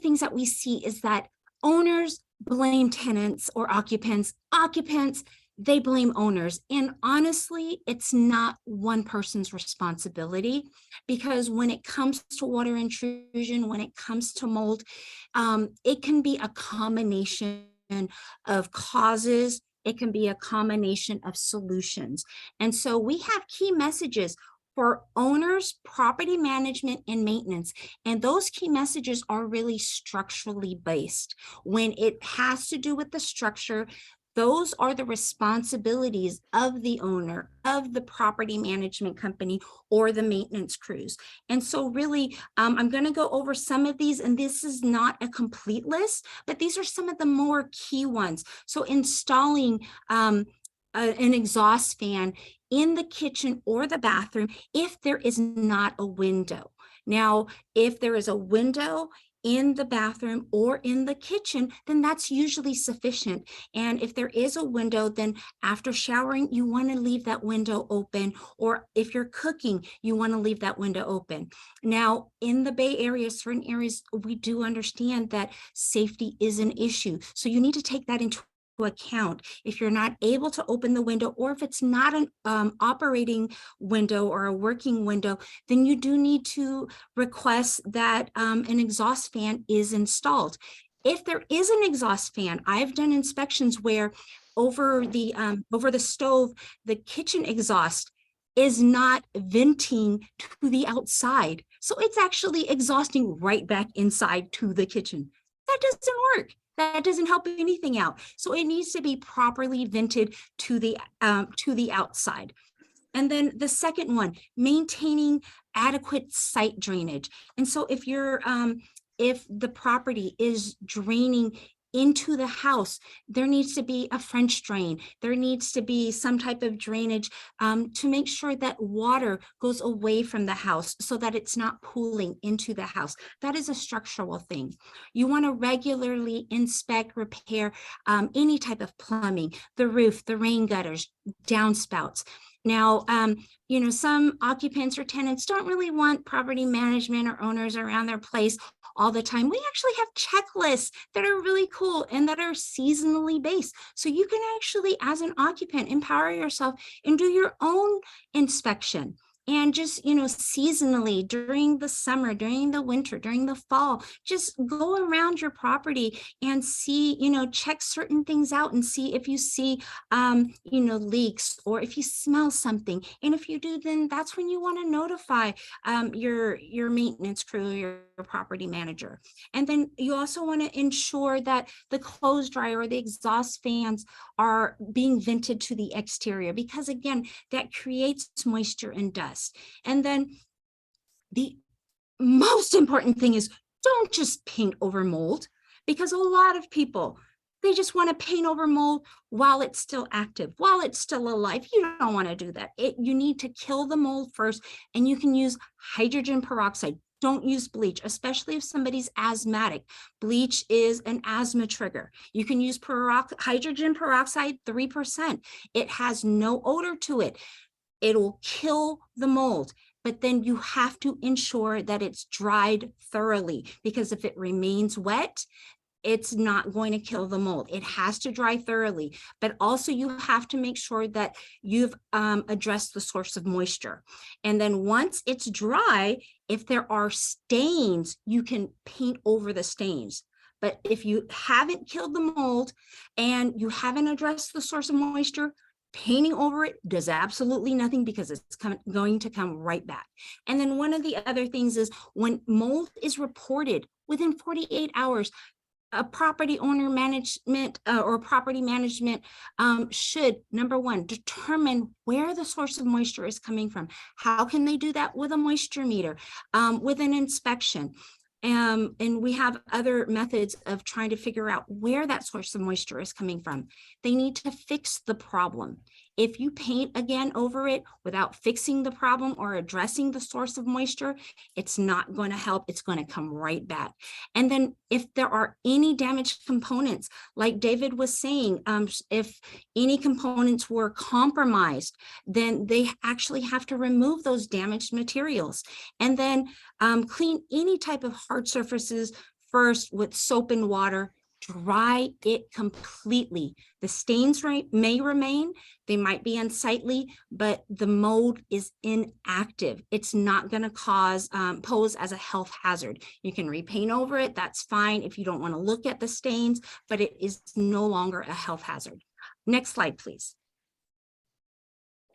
things that we see is that owners blame tenants or occupants, they blame owners. And honestly, it's not one person's responsibility, because when it comes to water intrusion, when it comes to mold, it can be a combination of causes. It can be a combination of solutions. And so we have key messages for owners, property management, and maintenance. And those key messages are really structurally based. When it has to do with the structure, those are the responsibilities of the owner, of the property management company, or the maintenance crews. And so really, I'm going to go over some of these, and this is not a complete list, but these are some of the more key ones. So installing an exhaust fan in the kitchen or the bathroom if there is not a window. Now, if there is a window in the bathroom or in the kitchen, then that's usually sufficient. And if there is a window, then after showering, you want to leave that window open. Or if you're cooking, you want to leave that window open. Now, in the Bay Area, certain areas, we do understand that safety is an issue. So you need to take that into account. If you're not able to open the window, or if it's not an operating window or a working window, then you do need to request that an exhaust fan is installed. If there is an exhaust fan, I've done inspections where over the stove, the kitchen exhaust is not venting to the outside. So it's actually exhausting right back inside to the kitchen. That doesn't work. That doesn't help anything out. So it needs to be properly vented to the outside. And then the second one, maintaining adequate site drainage. And so if you're if the property is draining into the house, there needs to be a French drain. There needs to be some type of drainage to make sure that water goes away from the house so that it's not pooling into the house. That is a structural thing. You want to regularly inspect, repair any type of plumbing, the roof, the rain gutters, downspouts. Now, you know, some occupants or tenants don't really want property management or owners around their place all the time. We actually have checklists that are really cool and that are seasonally based. So you can actually, as an occupant, empower yourself and do your own inspection. And just, you know, seasonally, during the summer, during the winter, during the fall, just go around your property and see, you know, check certain things out and see if you see, you know, leaks, or if you smell something. And if you do, then that's when you want to notify your maintenance crew, your property manager. And then you also want to ensure that the clothes dryer or the exhaust fans are being vented to the exterior, because again, that creates moisture and dust. And then the most important thing is, don't just paint over mold, because a lot of people, they just want to paint over mold while it's still active, while it's still alive. You don't want to do that. You need to kill the mold first, and you can use hydrogen peroxide. Don't use bleach, especially if somebody's asthmatic. Bleach is an asthma trigger. You can use hydrogen peroxide 3%. It has no odor to it. It'll kill the mold, but then you have to ensure that it's dried thoroughly, because if it remains wet, it's not going to kill the mold. It has to dry thoroughly, but also you have to make sure that you've addressed the source of moisture. And then once it's dry, if there are stains, you can paint over the stains. But if you haven't killed the mold and you haven't addressed the source of moisture, painting over it does absolutely nothing, because it's going to come right back. And then one of the other things is, when mold is reported within 48 hours, a property owner management or property management should, number one, determine where the source of moisture is coming from. How can they do that? With a moisture meter, with an inspection. And we have other methods of trying to figure out where that source of moisture is coming from. They need to fix the problem. If you paint again over it without fixing the problem or addressing the source of moisture, it's not going to help. It's going to come right back. And then if there are any damaged components, like David was saying, if any components were compromised, then they actually have to remove those damaged materials. And then clean any type of hard surfaces first with soap and water. Dry it completely. The stains may remain, they might be unsightly, but the mold is inactive. It's not going to pose as a health hazard. You can repaint over it, that's fine if you don't want to look at the stains, but it is no longer a health hazard. Next slide, please.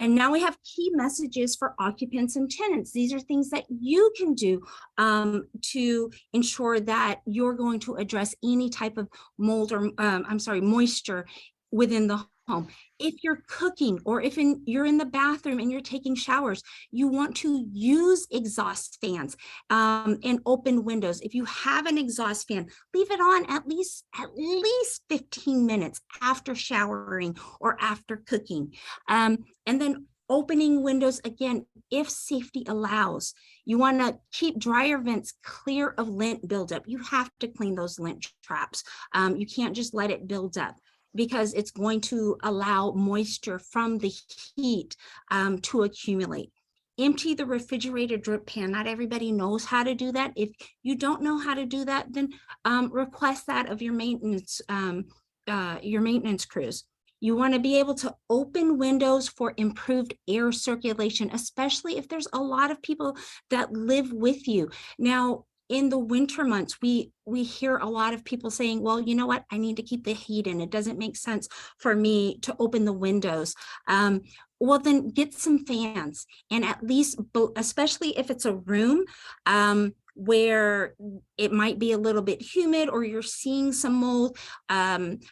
And now we have key messages for occupants and tenants. These are things that you can do to ensure that you're going to address any type of mold or moisture within the home. If you're cooking or if you're in the bathroom and you're taking showers, you want to use exhaust fans and open windows. If you have an exhaust fan, leave it on at least 15 minutes after showering or after cooking. And then opening windows again, if safety allows. You want to keep dryer vents clear of lint buildup. You have to clean those lint traps. You can't just let it build up, because it's going to allow moisture from the heat to accumulate. Empty the refrigerator drip pan. Not everybody knows how to do that. If you don't know how to do that, then request that of your maintenance crews. You want to be able to open windows for improved air circulation, especially if there's a lot of people that live with you. Now, in the winter months, we hear a lot of people saying, well, you know what, I need to keep the heat in. It doesn't make sense for me to open the windows. Well, then get some fans, and at least, especially if it's a room where it might be a little bit humid or you're seeing some mold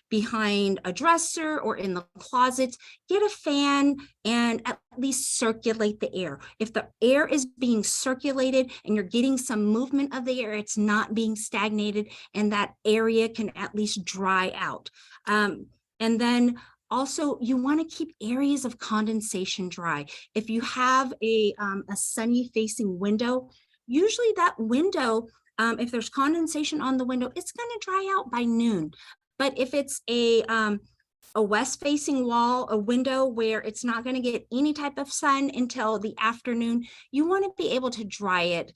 behind a dresser or in the closets, get a fan and at least circulate the air. If the air is being circulated and you're getting some movement of the air, it's not being stagnated, and that area can at least dry out. And then also, you want to keep areas of condensation dry. If you have a sunny facing window, usually that window, if there's condensation on the window, it's going to dry out by noon. But if it's a west facing wall, a window where it's not going to get any type of sun until the afternoon, you want to be able to dry it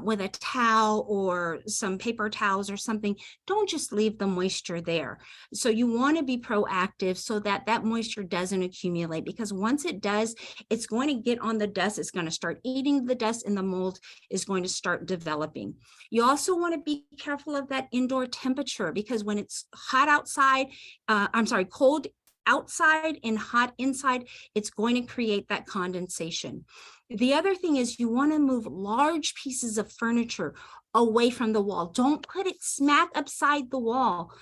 with a towel or some paper towels or something. Don't just leave the moisture there. So you want to be proactive so that that moisture doesn't accumulate, because once it does, it's going to get on the dust. It's going to start eating the dust, and the mold is going to start developing. You also want to be careful of that indoor temperature, because when it's hot outside, cold outside and hot inside, it's going to create that condensation. The other thing is you want to move large pieces of furniture away from the wall. Don't put it smack upside the wall,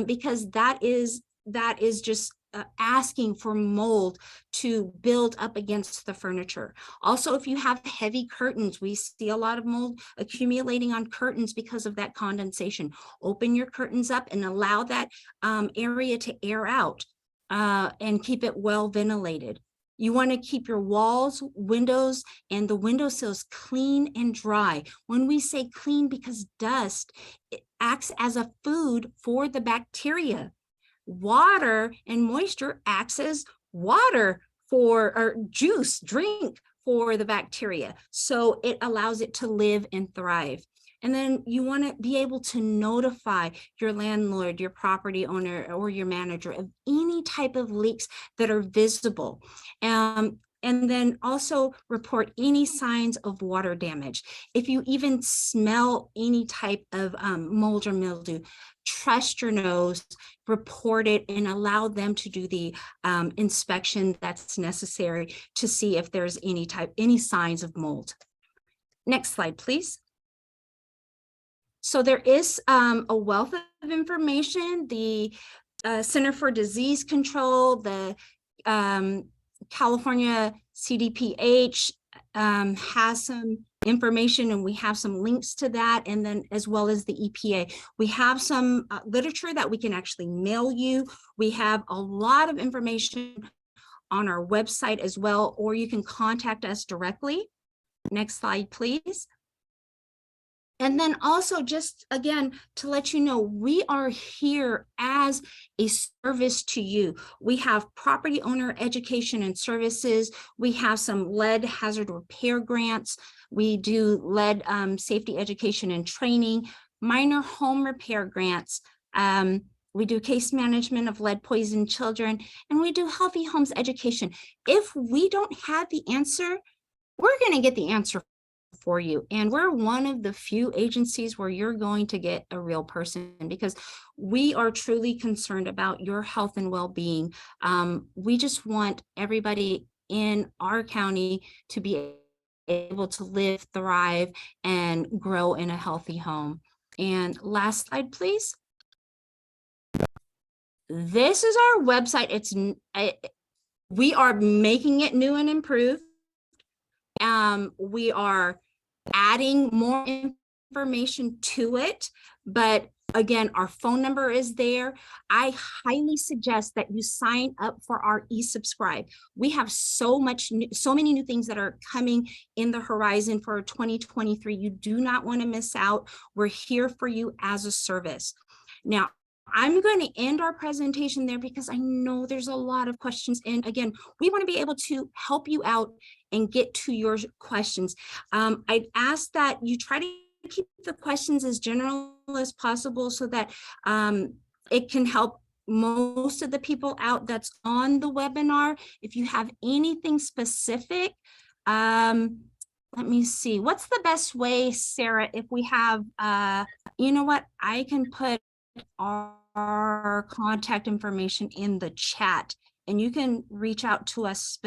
because that is just asking for mold to build up against the furniture. Also, if you have heavy curtains, we see a lot of mold accumulating on curtains because of that condensation. Open your curtains up and allow that area to air out and keep it well ventilated. You want to keep your walls, windows, and the windowsills clean and dry. When we say clean, because dust, it acts as a food for the bacteria. Water and moisture acts as water or drink for the bacteria. So it allows it to live and thrive. And then you want to be able to notify your landlord, your property owner, or your manager of any type of leaks that are visible. And then also report any signs of water damage. If you even smell any type of mold or mildew, trust your nose, report it, and allow them to do the inspection that's necessary to see if there's any signs of mold. Next slide, please. So there is a wealth of information. The Center for Disease Control, the California CDPH has some information, and we have some links to that, and then as well as the EPA. We have some literature that we can actually mail you. We have a lot of information on our website as well, or you can contact us directly. Next slide, please. And then also, just again, to let you know, we are here as a service to you. We have property owner education and services. We have some lead hazard repair grants. We do lead safety education and training, minor home repair grants. We do case management of lead poisoned children, and we do healthy homes education. If we don't have the answer, we're going to get the answer for you. And we're one of the few agencies where you're going to get a real person, because we are truly concerned about your health and well-being. We just want everybody in our county to be able to live, thrive, and grow in a healthy home. And last slide, please. This is our website. We are making it new and improved. We are adding more information to it, but again, our phone number is there. I highly suggest that you sign up for our e-subscribe. We have so many new things that are coming in the horizon for 2023. You do not want to miss out. We're here for you as a service. Now, I'm going to end our presentation there because I know there's a lot of questions. And again, we want to be able to help you out and get to your questions. I'd ask that you try to keep the questions as general as possible so that it can help most of the people out that's on the webinar. If you have anything specific, let me see, what's the best way, Sarah, if we have, you know what, I can put our contact information in the chat, and you can reach out to us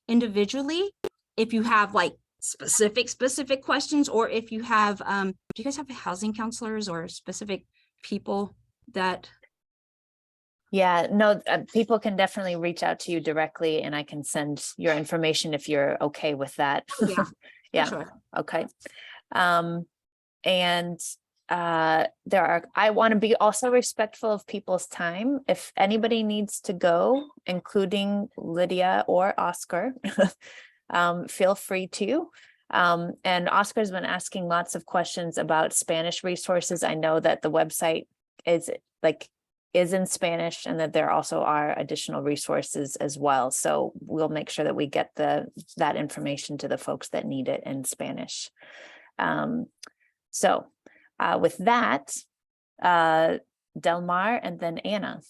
individually if you have like specific questions, or if you have do you guys have housing counselors or specific people that? Yeah, no, people can definitely reach out to you directly, and I can send your information if you're okay with that. Yeah, Yeah. sure. Okay. I want to be also respectful of people's time. If anybody needs to go, including Lydia or Oscar, feel free to. And Oscar's been asking lots of questions about Spanish resources. I know that the website is in Spanish, and that there also are additional resources as well. So we'll make sure that we get that information to the folks that need it in Spanish. With that, Delmar and then Anna.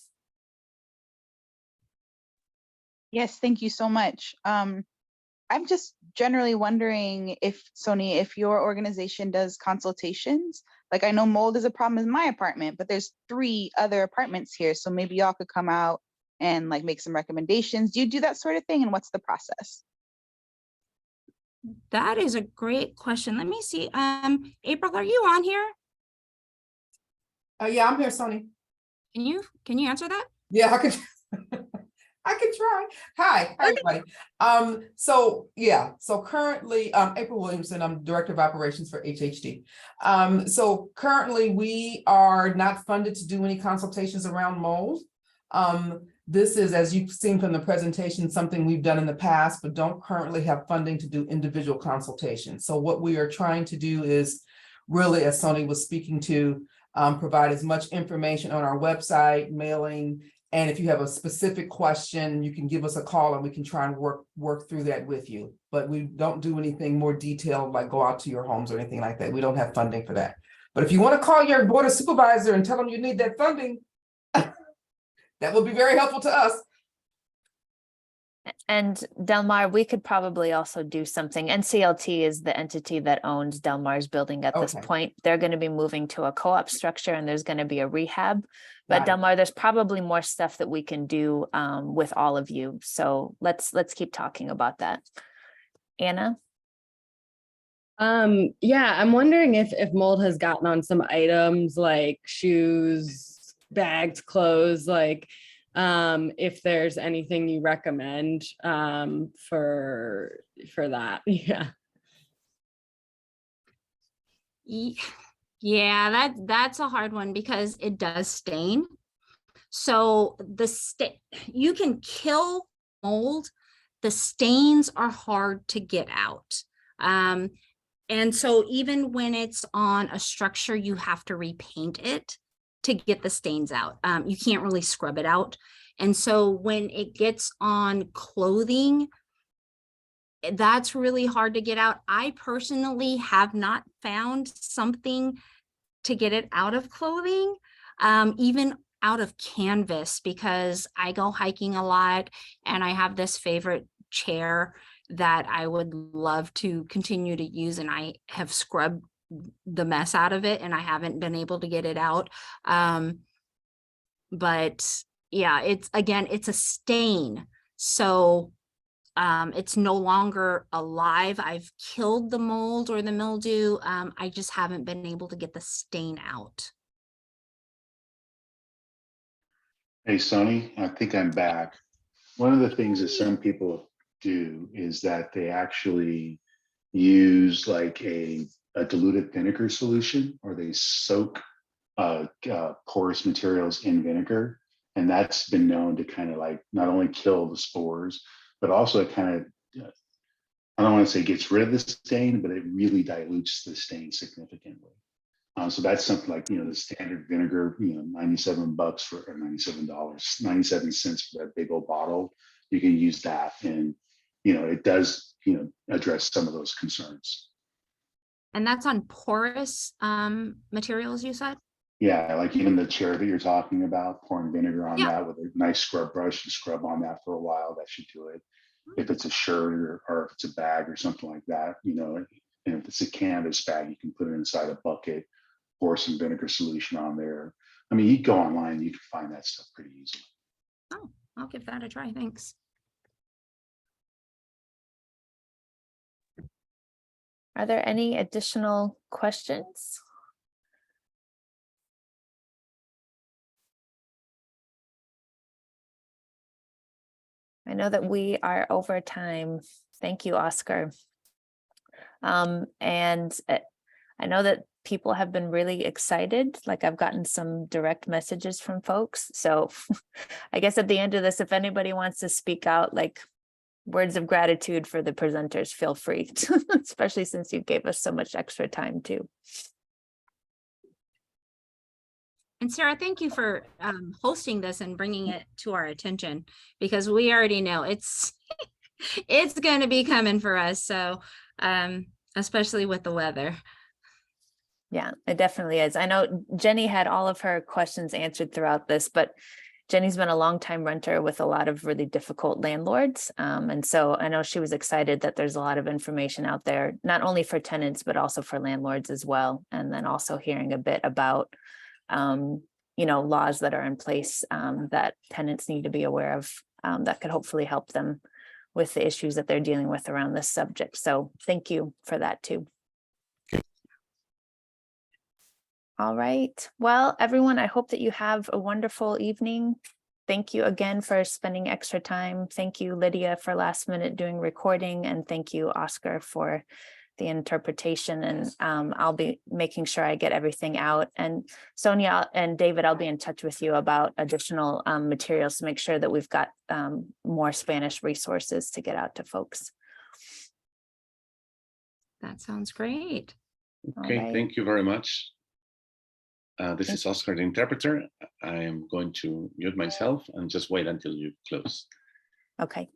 Yes, thank you so much. I'm just generally wondering if, Sony, if your organization does consultations. Like, I know mold is a problem in my apartment, but there's 3 other apartments here. So maybe y'all could come out and like make some recommendations. Do you do that sort of thing? And what's the process? That is a great question. Let me see. April, are you on here? Yeah, I'm here, Sony. Can you answer that? Yeah, I could. I could try. Hi, everybody. So currently, April Williamson, I'm Director of Operations for HHD. So currently we are not funded to do any consultations around mold. This is, as you've seen from the presentation, something we've done in the past, but don't currently have funding to do individual consultations. So what we are trying to do is really, as Sony was speaking to, provide as much information on our website, mailing, and if you have a specific question, you can give us a call and we can try and work through that with you. But we don't do anything more detailed, like go out to your homes or anything like that. We don't have funding for that. But if you want to call your board of supervisor and tell them you need that funding, that would be very helpful to us. And Delmar, we could probably also do something. NCLT is the entity that owns Delmar's building at this point. They're going to be moving to a co-op structure, and there's going to be a rehab. But Delmar, there's probably more stuff that we can do with all of you. So let's keep talking about that. Anna? Yeah, I'm wondering if mold has gotten on some items like shoes, bags, clothes, like if there's anything you recommend for that. Yeah. Yeah, that's a hard one because it does stain. So you can kill mold. The stains are hard to get out. And so even when it's on a structure, you have to repaint it to get the stains out. You can't really scrub it out. And so when it gets on clothing, that's really hard to get out. I personally have not found something to get it out of clothing, even out of canvas, because I go hiking a lot and I have this favorite chair that I would love to continue to use, and I have scrubbed the mess out of it and I haven't been able to get it out. But yeah, it's a stain. So it's no longer alive. I've killed the mold or the mildew. I just haven't been able to get the stain out. Hey, Sony, I think I'm back. One of the things that some people do is that they actually use like a diluted vinegar solution, or they soak porous materials in vinegar. And that's been known to kind of like not only kill the spores, but also it kind of, I don't want to say gets rid of the stain, but it really dilutes the stain significantly. So that's something like, the standard vinegar, $97 for, or $97, 97 cents for that big old bottle. You can use that, and, it does, address some of those concerns. And that's on porous materials, you said? Yeah, like even the chair that you're talking about, pouring vinegar on Yeah. that with a nice scrub brush and scrub on that for a while, that should do it. If it's a shirt or if it's a bag or something like that, and if it's a canvas bag, you can put it inside a bucket, pour some vinegar solution on there. I mean, you go online, you can find that stuff pretty easily. Oh, I'll give that a try. Thanks. Are there any additional questions? I know that we are over time. Thank you, Oscar. And I know that people have been really excited. Like, I've gotten some direct messages from folks. So I guess at the end of this, if anybody wants to speak out, like words of gratitude for the presenters, feel free to, especially since you gave us so much extra time too. And Sarah, thank you for hosting this and bringing it to our attention, because we already know it's going to be coming for us. So especially with the weather. Yeah, it definitely is. I know Jenny had all of her questions answered throughout this, but Jenny's been a longtime renter with a lot of really difficult landlords. And so I know she was excited that there's a lot of information out there, not only for tenants, but also for landlords as well. And then also hearing a bit about, laws that are in place that tenants need to be aware of that could hopefully help them with the issues that they're dealing with around this subject. So thank you for that too. All right. Well, everyone, I hope that you have a wonderful evening. Thank you again for spending extra time. Thank you, Lydia, for last minute doing recording. And thank you, Oscar, for the interpretation. And I'll be making sure I get everything out. And Sonia and David, I'll be in touch with you about additional materials to make sure that we've got more Spanish resources to get out to folks. That sounds great. Okay, right. Thank you very much. This is Oscar, the interpreter. I am going to mute myself and just wait until you close. Okay.